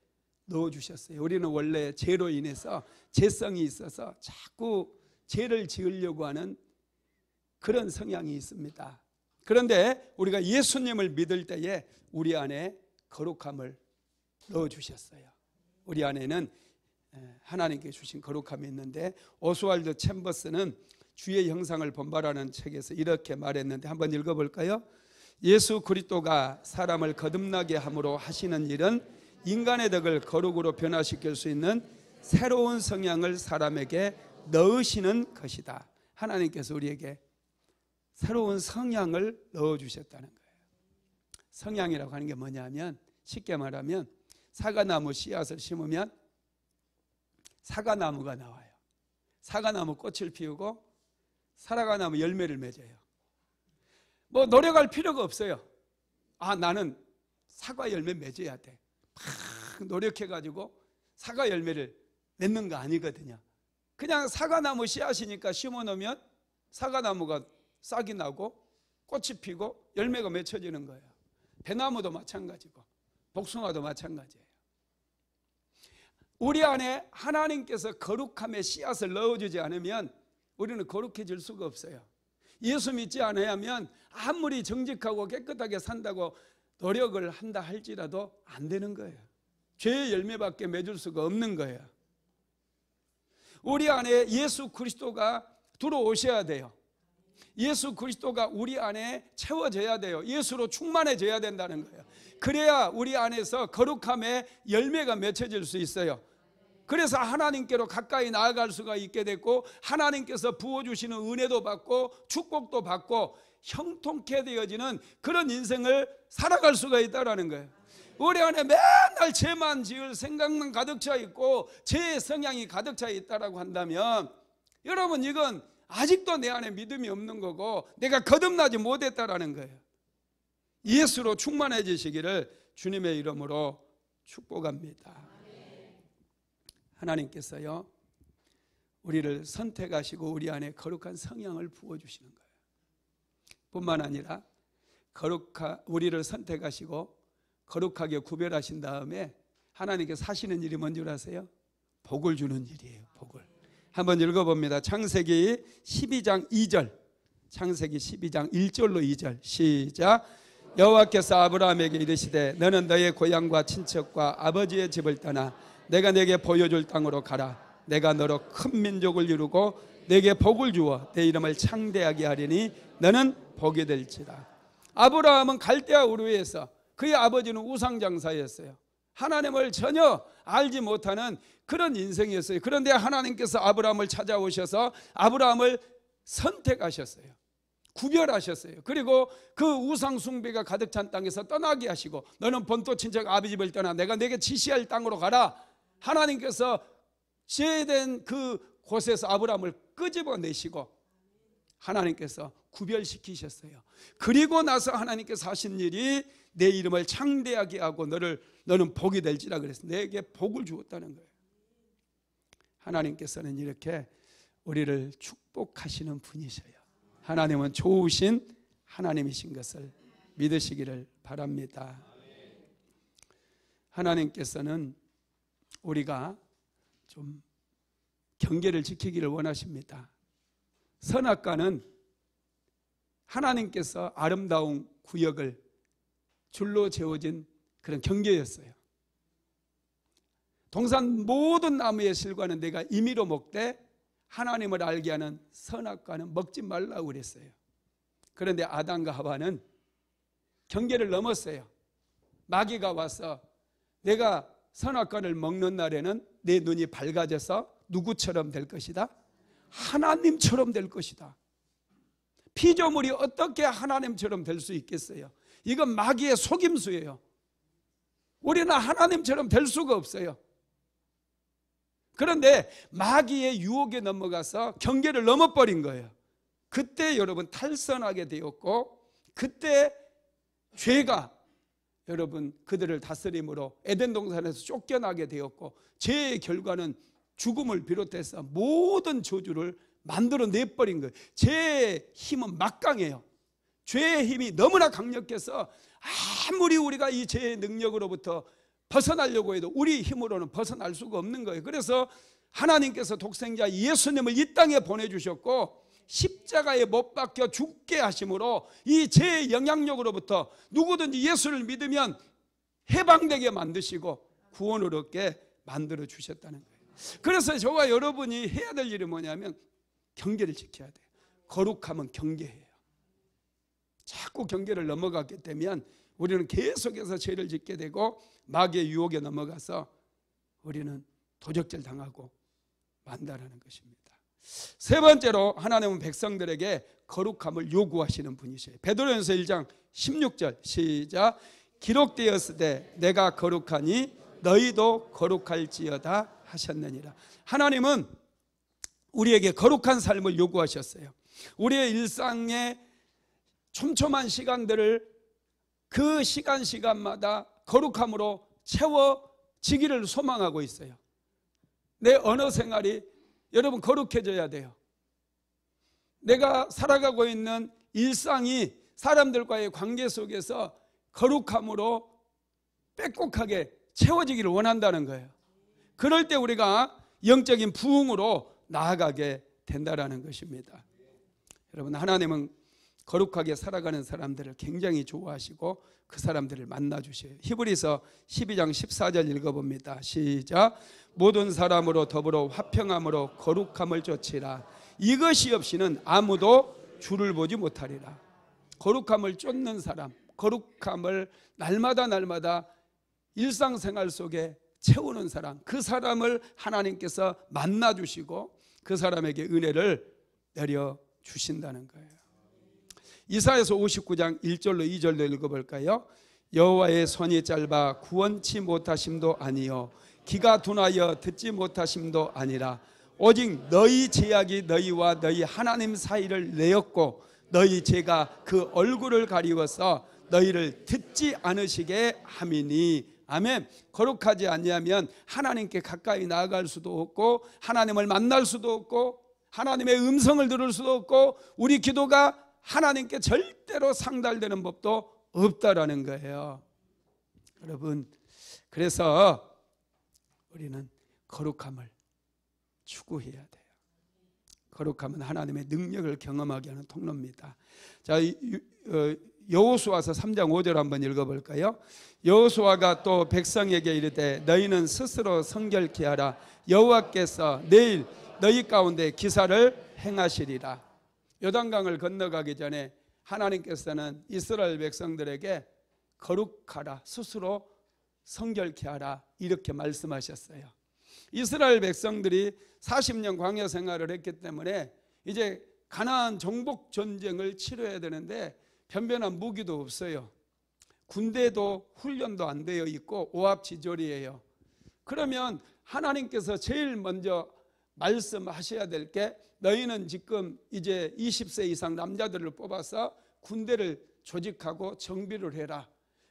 넣어주셨어요. 우리는 원래 죄로 인해서 죄성이 있어서 자꾸 죄를 지으려고 하는 그런 성향이 있습니다. 그런데 우리가 예수님을 믿을 때에 우리 안에 거룩함을 넣어주셨어요. 우리 안에는 하나님께 주신 거룩함이 있는데, 오스왈드 챔버스는 주의 형상을 본받으라는 책에서 이렇게 말했는데 한번 읽어볼까요? 예수 그리스도가 사람을 거듭나게 함으로 하시는 일은 인간의 덕을 거룩으로 변화시킬 수 있는 새로운 성향을 사람에게 넣으시는 것이다. 하나님께서 우리에게 새로운 성향을 넣어주셨다는 거예요. 성향이라고 하는 게 뭐냐면, 쉽게 말하면 사과나무 씨앗을 심으면 사과나무가 나와요. 사과나무 꽃을 피우고 살아가면 열매를 맺어요. 뭐 노력할 필요가 없어요. 아, 나는 사과 열매 맺어야 돼. 막 노력해가지고 사과 열매를 맺는 거 아니거든요. 그냥 사과나무 씨앗이니까 심어놓으면 사과나무가 싹이 나고 꽃이 피고 열매가 맺혀지는 거예요. 배나무도 마찬가지고 복숭아도 마찬가지예요. 우리 안에 하나님께서 거룩함의 씨앗을 넣어주지 않으면 우리는 거룩해질 수가 없어요. 예수 믿지 않으면 아무리 정직하고 깨끗하게 산다고 노력을 한다 할지라도 안 되는 거예요. 죄의 열매밖에 맺을 수가 없는 거예요. 우리 안에 예수 그리스도가 들어오셔야 돼요. 예수 그리스도가 우리 안에 채워져야 돼요. 예수로 충만해져야 된다는 거예요. 그래야 우리 안에서 거룩함의 열매가 맺혀질 수 있어요. 그래서 하나님께로 가까이 나아갈 수가 있게 됐고, 하나님께서 부어주시는 은혜도 받고 축복도 받고 형통케 되어지는 그런 인생을 살아갈 수가 있다는 거예요. 우리 안에 맨날 죄만 지을 생각만 가득 차 있고 죄의 성향이 가득 차 있다고 한다면, 여러분, 이건 아직도 내 안에 믿음이 없는 거고 내가 거듭나지 못했다라는 거예요. 예수로 충만해지시기를 주님의 이름으로 축복합니다. 하나님께서요, 우리를 선택하시고 우리 안에 거룩한 성향을 부어주시는 거예요. 뿐만 아니라 우리를 선택하시고 거룩하게 구별하신 다음에 하나님께서 하시는 일이 뭔 줄 아세요? 복을 주는 일이에요. 복을. 한번 읽어봅니다. 창세기 12장 2절, 창세기 12장 1절로 2절 시작. 여호와께서 아브라함에게 이르시되 너는 너의 고향과 친척과 아버지의 집을 떠나 내가 내게 보여줄 땅으로 가라. 내가 너로 큰 민족을 이루고 내게 복을 주어 내 이름을 창대하게 하리니 너는 복이 될지라. 아브라함은 갈대아 우르에서, 그의 아버지는 우상장사였어요. 하나님을 전혀 알지 못하는 그런 인생이었어요. 그런데 하나님께서 아브라함을 찾아오셔서 아브라함을 선택하셨어요. 구별하셨어요. 그리고 그 우상 숭배가 가득 찬 땅에서 떠나게 하시고 너는 본토 친척 아비 집을 떠나 내가 내게 지시할 땅으로 가라. 하나님께서 제된 그 곳에서 아브라함을 끄집어내시고 하나님께서 구별시키셨어요. 그리고 나서 하나님께서 하신 일이 내 이름을 창대하게 하고 너는 복이 될지라 그랬어요. 내게 복을 주었다는 거예요. 하나님께서는 이렇게 우리를 축복하시는 분이셔요. 하나님은 좋으신 하나님이신 것을 믿으시기를 바랍니다. 하나님께서는 우리가 좀 경계를 지키기를 원하십니다. 선악과는 하나님께서 아름다운 구역을 줄로 재워진 그런 경계였어요. 동산 모든 나무의 실과는 내가 임의로 먹되 하나님을 알게 하는 선악과는 먹지 말라고 그랬어요. 그런데 아담과 하와는 경계를 넘었어요. 마귀가 와서 내가 선악과를 먹는 날에는 내 눈이 밝아져서 누구처럼 될 것이다? 하나님처럼 될 것이다. 피조물이 어떻게 하나님처럼 될 수 있겠어요? 이건 마귀의 속임수예요. 우리는 하나님처럼 될 수가 없어요. 그런데 마귀의 유혹에 넘어가서 경계를 넘어버린 거예요. 그때 여러분 탈선하게 되었고, 그때 죄가 여러분 그들을 다스림으로 에덴 동산에서 쫓겨나게 되었고, 죄의 결과는 죽음을 비롯해서 모든 저주를 만들어내버린 거예요. 죄의 힘은 막강해요. 죄의 힘이 너무나 강력해서 아무리 우리가 이 죄의 능력으로부터 벗어나려고 해도 우리 힘으로는 벗어날 수가 없는 거예요. 그래서 하나님께서 독생자 예수님을 이 땅에 보내주셨고 십자가에 못 박혀 죽게 하심으로 이 죄의 영향력으로부터 누구든지 예수를 믿으면 해방되게 만드시고 구원을 얻게 만들어 주셨다는 거예요. 그래서 저와 여러분이 해야 될 일이 뭐냐면 경계를 지켜야 돼요. 거룩함은 경계예요. 자꾸 경계를 넘어가게 되면 우리는 계속해서 죄를 짓게 되고 마귀의 유혹에 넘어가서 우리는 도적질 당하고 만다라는 것입니다. 세 번째로 하나님은 백성들에게 거룩함을 요구하시는 분이셔요. 베드로전서 1장 16절 시작. 기록되었으되 내가 거룩하니 너희도 거룩할지어다 하셨느니라. 하나님은 우리에게 거룩한 삶을 요구하셨어요. 우리의 일상의 촘촘한 시간들을 그 시간마다 거룩함으로 채워지기를 소망하고 있어요. 내 언어 생활이 여러분 거룩해져야 돼요. 내가 살아가고 있는 일상이 사람들과의 관계 속에서 거룩함으로 빼곡하게 채워지기를 원한다는 거예요. 그럴 때 우리가 영적인 부흥으로 나아가게 된다는 것입니다. 여러분, 하나님은 거룩하게 살아가는 사람들을 굉장히 좋아하시고 그 사람들을 만나주셔요. 히브리서 12장 14절 읽어봅니다. 시작. 모든 사람으로 더불어 화평함으로 거룩함을 좇으라. 이것이 없이는 아무도 주를 보지 못하리라. 거룩함을 쫓는 사람, 거룩함을 날마다 일상생활 속에 채우는 사람, 그 사람을 하나님께서 만나주시고 그 사람에게 은혜를 내려주신다는 거예요. 이사야서 59장 1절로 2절로 읽어볼까요? 여호와의 손이 짧아 구원치 못하심도 아니요 귀가 둔하여 듣지 못하심도 아니라 오직 너희 제약이 너희와 너희 하나님 사이를 내었고 너희 죄가 그 얼굴을 가리워서 너희를 듣지 않으시게 함이니. 아멘. 거룩하지 아니하면 하나님께 가까이 나아갈 수도 없고 하나님을 만날 수도 없고 하나님의 음성을 들을 수도 없고 우리 기도가 하나님께 절대로 상달되는 법도 없다라는 거예요. 여러분, 그래서 우리는 거룩함을 추구해야 돼요. 거룩함은 하나님의 능력을 경험하게 하는 통로입니다. 자, 여호수아서 3장 5절 한번 읽어볼까요? 여호수아가 또 백성에게 이르되 너희는 스스로 성결케 하라. 여호와께서 내일 너희 가운데 기사를 행하시리라. 요단강을 건너가기 전에 하나님께서는 이스라엘 백성들에게 거룩하라, 스스로 성결케 하라 이렇게 말씀하셨어요. 이스라엘 백성들이 40년 광야 생활을 했기 때문에 이제 가나안 정복 전쟁을 치러야 되는데 변변한 무기도 없어요. 군대도 훈련도 안 되어 있고 오합지졸이에요. 그러면 하나님께서 제일 먼저 말씀하셔야 될 게 너희는 지금 이제 20세 이상 남자들을 뽑아서 군대를 조직하고 정비를 해라.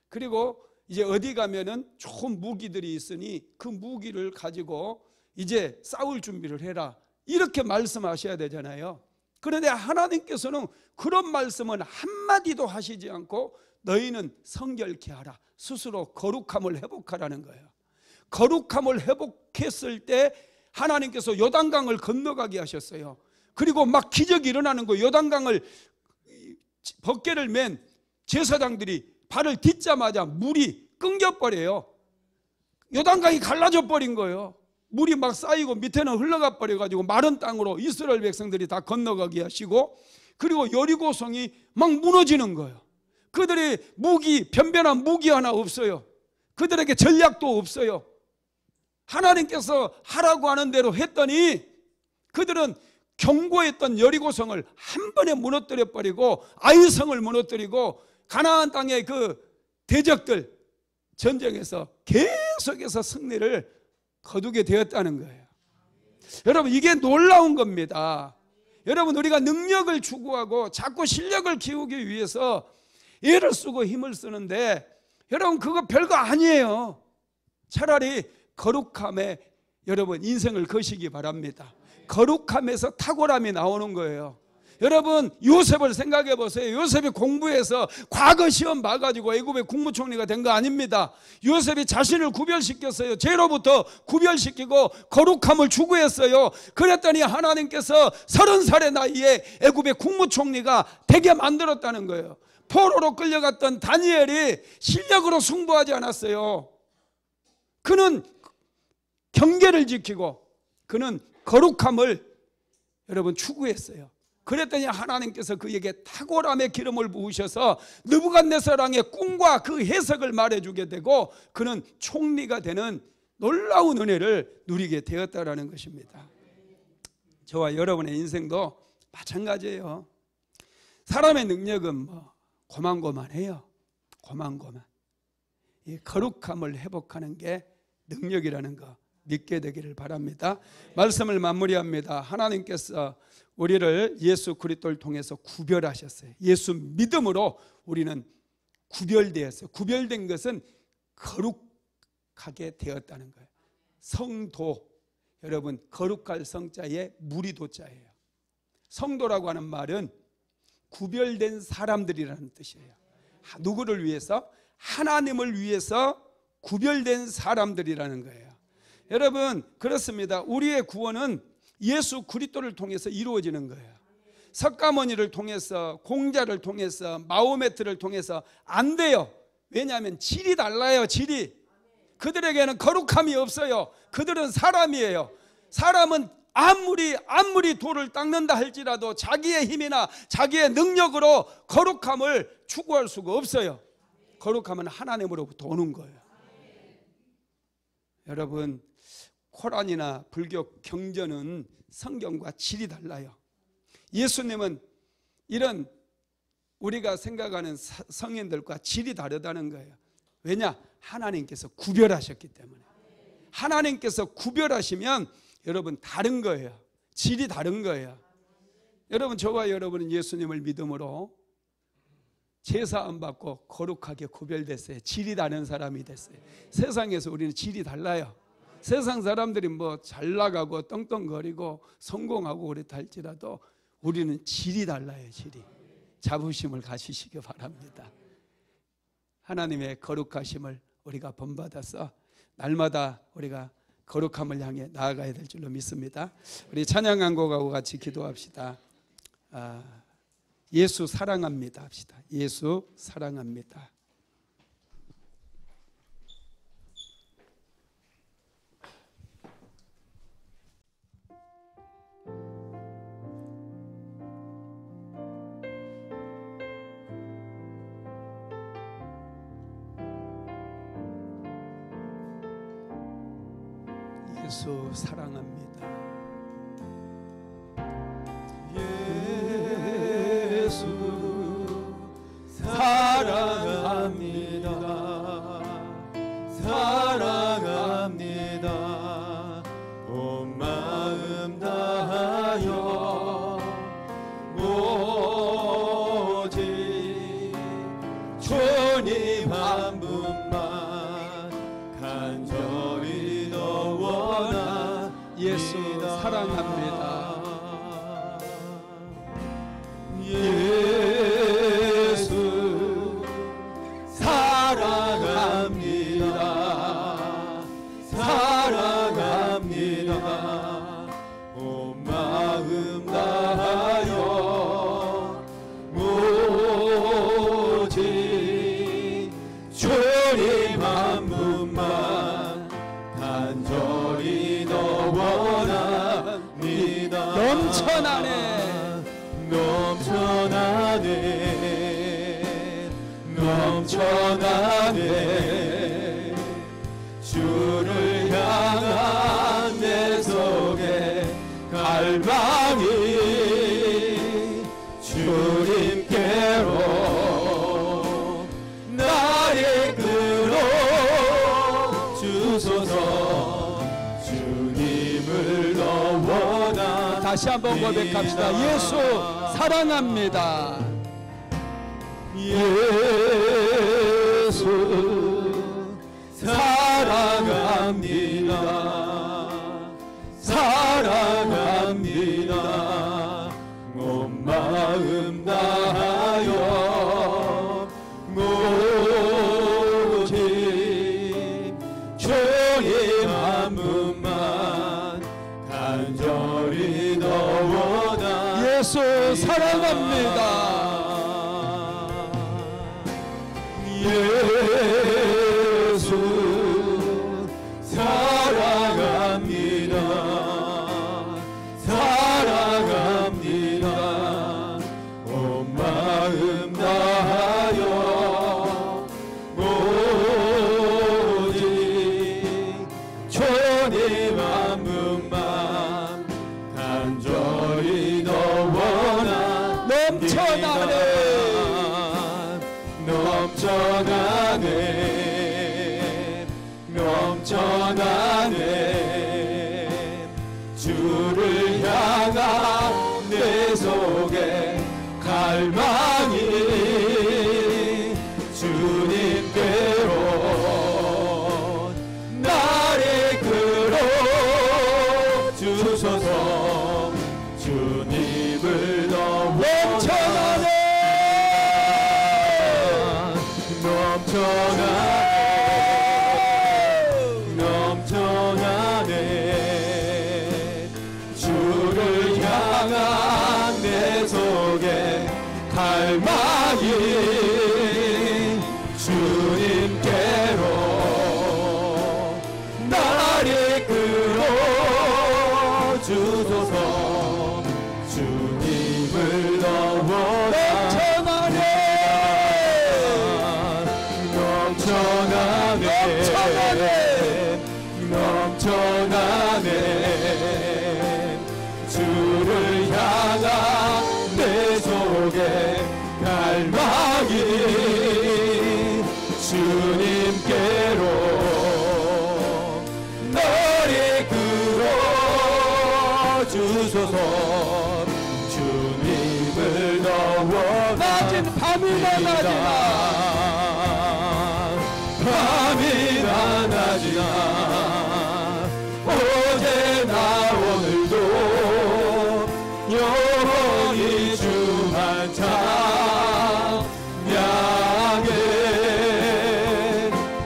그리고 이제 어디 가면은 좋은 무기들이 있으니 그 무기를 가지고 이제 싸울 준비를 해라. 이렇게 말씀하셔야 되잖아요. 그런데 하나님께서는 그런 말씀은 한마디도 하시지 않고 너희는 성결케 하라. 스스로 거룩함을 회복하라는 거예요. 거룩함을 회복했을 때 하나님께서 요단강을 건너가게 하셨어요. 그리고 막 기적이 일어나는 거예요. 요단강을 벗개를 맨 제사장들이 발을 딛자마자 물이 끊겨버려요. 요단강이 갈라져 버린 거예요. 물이 막 쌓이고 밑에는 흘러가 버려가지고 마른 땅으로 이스라엘 백성들이 다 건너가게 하시고 그리고 여리고성이 막 무너지는 거예요. 그들의 무기, 변변한 무기 하나 없어요. 그들에게 전략도 없어요. 하나님께서 하라고 하는 대로 했더니 그들은 견고했던 여리고성을 한 번에 무너뜨려 버리고 아이성을 무너뜨리고 가나안 땅의 그 대적들 전쟁에서 계속해서 승리를 거두게 되었다는 거예요. 여러분, 이게 놀라운 겁니다. 여러분, 우리가 능력을 추구하고 자꾸 실력을 키우기 위해서 애를 쓰고 힘을 쓰는데 여러분, 그거 별거 아니에요. 차라리 거룩함에 여러분 인생을 거시기 바랍니다. 거룩함에서 탁월함이 나오는 거예요. 여러분, 요셉을 생각해 보세요. 요셉이 공부해서 과거 시험 봐가지고 애굽의 국무총리가 된 거 아닙니다. 요셉이 자신을 구별시켰어요. 죄로부터 구별시키고 거룩함을 추구했어요. 그랬더니 하나님께서 30살의 나이에 애굽의 국무총리가 되게 만들었다는 거예요. 포로로 끌려갔던 다니엘이 실력으로 승부하지 않았어요. 그는 경계를 지키고 그는 거룩함을 여러분 추구했어요. 그랬더니 하나님께서 그에게 탁월함의 기름을 부으셔서 느부갓네살 왕의 꿈과 그 해석을 말해주게 되고 그는 총리가 되는 놀라운 은혜를 누리게 되었다는 것입니다. 저와 여러분의 인생도 마찬가지예요. 사람의 능력은 뭐 고만고만해요. 고만고만. 이 거룩함을 회복하는 게 능력이라는 거 믿게 되기를 바랍니다. 말씀을 마무리합니다. 하나님께서 우리를 예수 그리스도를 통해서 구별하셨어요. 예수 믿음으로 우리는 구별되었어요. 구별된 것은 거룩하게 되었다는 거예요. 성도, 여러분 거룩할 성자에 무리도자예요. 성도라고 하는 말은 구별된 사람들이라는 뜻이에요. 누구를 위해서? 하나님을 위해서 구별된 사람들이라는 거예요. 여러분 그렇습니다. 우리의 구원은 예수 그리스도를 통해서 이루어지는 거예요. 석가모니를 통해서, 공자를 통해서, 마호메트를 통해서 안 돼요. 왜냐하면 질이 달라요. 질이. 그들에게는 거룩함이 없어요. 그들은 사람이에요. 사람은 아무리 돌을 닦는다 할지라도 자기의 힘이나 자기의 능력으로 거룩함을 추구할 수가 없어요. 거룩함은 하나님으로부터 오는 거예요. 여러분 코란이나 불교 경전은 성경과 질이 달라요. 예수님은 이런 우리가 생각하는 성인들과 질이 다르다는 거예요. 왜냐? 하나님께서 구별하셨기 때문에. 하나님께서 구별하시면 여러분 다른 거예요. 질이 다른 거예요. 여러분 저와 여러분은 예수님을 믿음으로 제사 안 받고 거룩하게 구별됐어요. 질이 다른 사람이 됐어요. 세상에서 우리는 질이 달라요. 세상 사람들이 뭐 잘 나가고 떵떵거리고 성공하고 그렇다 할지라도 우리는 질이 달라요. 질이. 자부심을 가지시기 바랍니다. 하나님의 거룩하심을 우리가 본받아서 날마다 우리가 거룩함을 향해 나아가야 될 줄로 믿습니다. 우리 찬양 한 곡하고 같이 기도합시다. 예수 사랑합니다 합시다. 예수 사랑합니다. 예수 사랑합니다. 예수 사랑합니다. 사랑합니다. 온 마음 다하여 오직 주님 한 분만 간절히 더 원합니다. 예수 사랑합니다. 예수 사랑합니다. 사랑합니다. 온 마음 다하여 오직 주님 한 분만 간절히 더 원합니다. 넘쳐나네. 넘쳐나네. 넘쳐나네. 주를 향한 내 속에 갈망이 주님께로 나를 끌어 주소서. 주님을 더 원합니다. 다시 한번 고백합시다. 예수 사랑합니다. 예수 사랑합니다. 사랑합니다. 온 마음 다하여 오직 주님 한 분만 간절히 더 원합니다. 예수 사랑합니다. 예수 사랑합니다. 사랑합니다. 온 마음 다하여 오직 주님 한 분만 간절히 더 원합니다. 넘쳐나네. 넘쳐나네. 넘쳐나네. 넘쳐나네 주를 향한 내 속에 갈망이 주님께로 나를 끌어 주소서 주님을 너무나 넘쳐나네 주를 향한 내 속에 갈망이 주님께로 너를 끌어 주소서 주님을 너무나 낮은 밤이나 낮이나 어제나 오늘도 영원히 주만 찬양해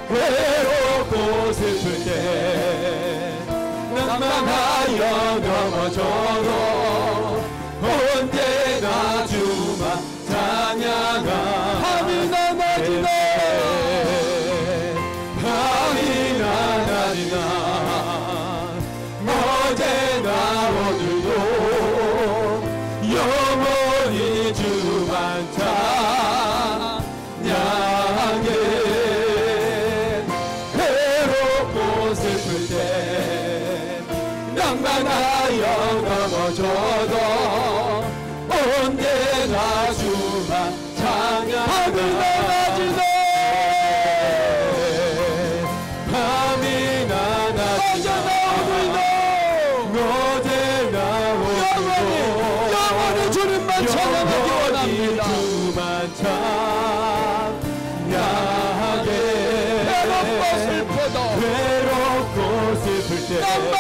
괴롭고 슬플 때 낭만하여 넘어져도 언제나 주만 찬양하 밤이나 낮이나 어제나 오늘도 영원히 주만 찬양해 괴롭고 슬플 때 낭만하여 넘어져도 언제나 주만 찬양해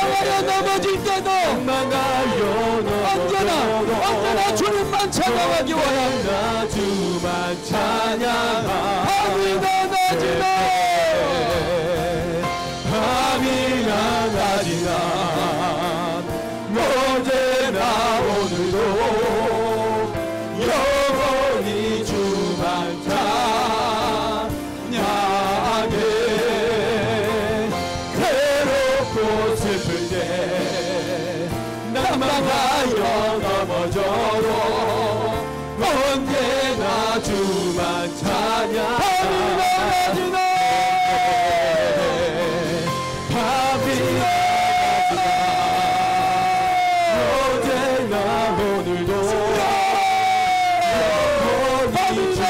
낭망하여 넘어질 때도 언제나 주님만 찬양하기 원합니다. 주만 찬양하 밤이나 낮이나 어제나 오늘도 영원히 주만 찬양해 슬플 때 낭만하여 넘어져도 언제나 주만 찬양하네 밤이나 어제나 오늘도 밤이나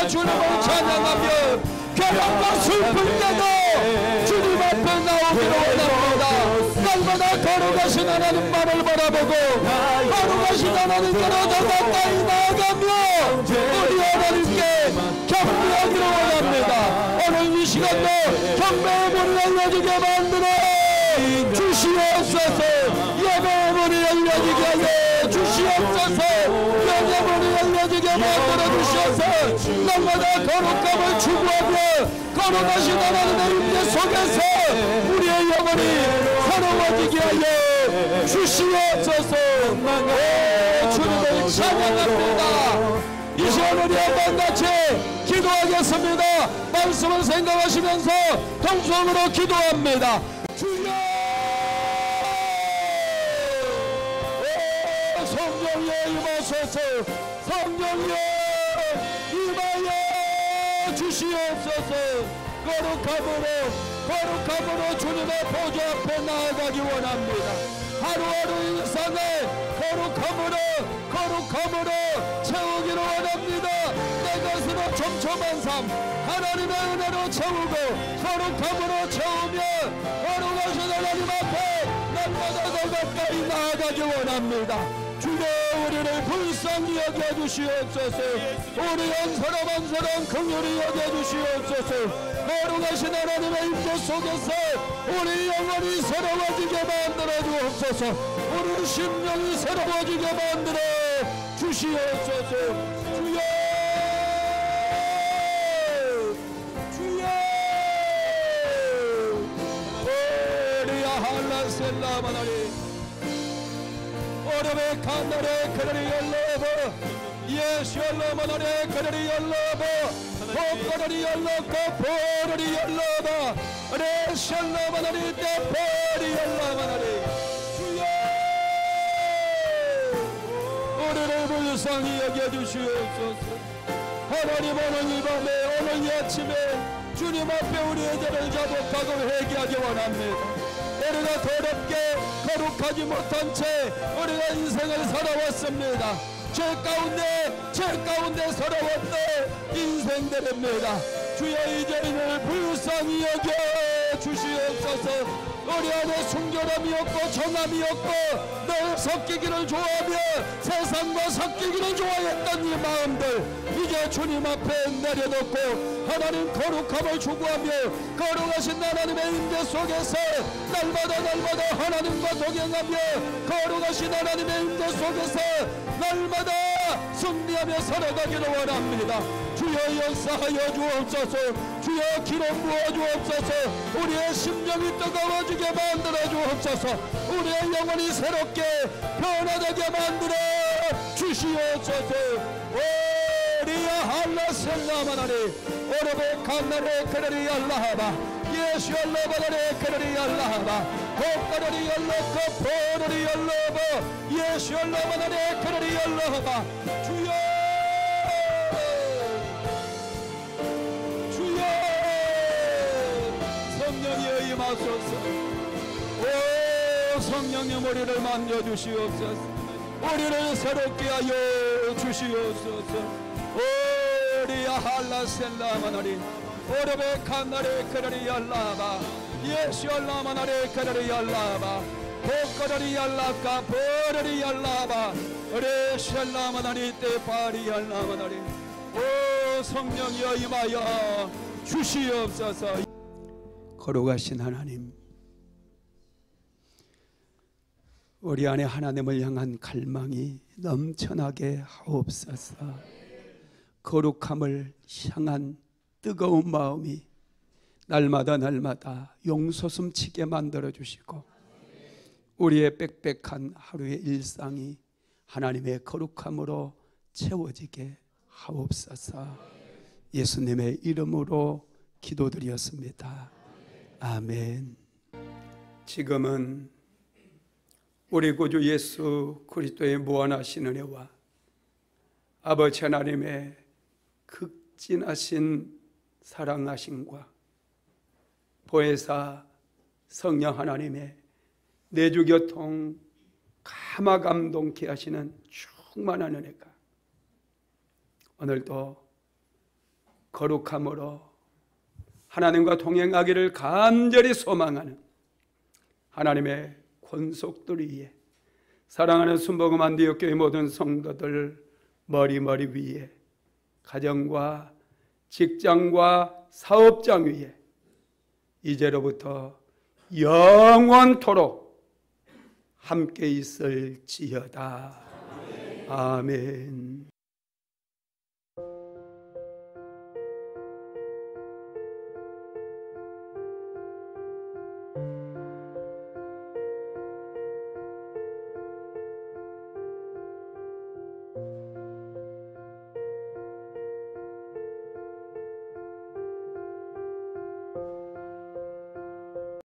주님을 찬양하며 괴롭고 슬플 때도 주님 앞에 나오기로 원합니다. 날마다 걸어가신 하나님만을 바라보고 걸어가신 하나님께로 더 가까이 나아가며 우리 하나님께 경배하기로 원합니다. 오늘 이 시간도 경배의 문을 열려지게 만들어 주시옵소서. 예배의 문을 열려지게 하여 주시옵소서. 영의 문을 열려지게 만들어 주셔서 날마다 거룩함을 추구하며 걸어가신 하나님의 임재 속에서 우리의 영혼이 새로워지게 하여 주시옵소서. 주님을 찬양합니다. 이 시간 우리 한번 같이 기도하겠습니다. 말씀을 생각하시면서 통성으로 기도합니다. 주여 성령여 임하소서. 성령여 임하여 주시옵소서. 거룩함으로 주님의 보좌 앞에 나아가기 원합니다. 하루하루 일상을 거룩함으로 채우기를 원합니다. 내 것으로 촘촘한 삶 하나님의 은혜로 채우고 거룩함으로 채우며 거룩하신 하나님 앞에 날마다 더 가까이 나아가기 원합니다. 주여 우리를 불쌍히 여겨주시옵소서. 우리 한 사람 한 사람 긍휼히 여겨주시옵소서. 거룩하신 하나님의 임재 속에서 우리 영혼이 새로워지게 만들어 주옵소서. 우리 심령이 새로워지게 만들어 주시옵소서. 주여 셀라마나리 오르베 칸나레 그들이 열러버 예시얼라마나레 그들이 열러버 복거들이 열렀고 보르리 열러버 레셜라마나리 때보리 열라마나리 주여 우리를 불쌍히 여겨주시옵소서. 하나님 오늘 이 밤에 오늘 이 아침에 주님 앞에 우리의 죄를 자복하고 회개하기 원합니다. 우리가 더럽게 거룩하지 못한 채 우리가 인생을 살아왔습니다. 죄 가운데 살아왔던 인생들입니다. 주여 이 죄인을 불쌍히 여겨 주시옵소서. 우리 안에 순결함이 없고 정함이 없고 늘 섞이기를 좋아하며 세상과 섞이기를 좋아했던 이 마음들 이제 주님 앞에 내려놓고 하나님 거룩함을 추구하며 거룩하신 하나님의 임재 속에서 날마다 하나님과 동행하며 거룩하신 하나님의 임재 속에서 날마다 승리하며 살아가기를 원합니다. 주여 역사하여 주옵소서. 주여 기름 부어 주옵소서. 우리의 심령이 뜨거워지게 만들어 주옵소서. 우리의 영혼이 새롭게 변화되게 만들어 주시옵소서. 오리야 할라셀라마나리 오르베 칸나레 그레리 알라하바 예수 알라바나레 그레리 알라하바 복가레리 알라코 보르리 알라바 예수 알라바나레 그레리 알라하바 주여 성령이여 임하소서. 오 성령님 우리를 만져주시옵소서. 우리를 새롭게 하여 주시옵소서. 오리야 할라셀라마나리 오르베 칸나레 그라리 알라바 예수 알라마나레 그라리 알라바 복가라리 알라카 보르리 알라바 레샬라마나리 때파리 알라마나리 오 성령이여 임하여 주시옵소서. 거룩하신 하나님, 우리 안에 하나님을 향한 갈망이 넘쳐나게 하옵소서. 거룩함을 향한 뜨거운 마음이 날마다 용솟음치게 만들어 주시고 우리의 빽빽한 하루의 일상이 하나님의 거룩함으로 채워지게 하옵소서. 예수님의 이름으로 기도드렸습니다. 아멘. 지금은 우리 구주 예수 그리스도의 무한하신 은혜와 아버지 하나님의 극진하신 사랑하심과 보혜사 성령 하나님의 내주교통 감화감동케 하시는 충만한 은혜가 오늘도 거룩함으로 하나님과 동행하기를 간절히 소망하는 하나님의 권속들 위에 사랑하는 순복음 안디옥교회 모든 성도들 머리 위에 가정과 직장과 사업장 위에 이제로부터 영원토록 함께 있을지어다. 아멘.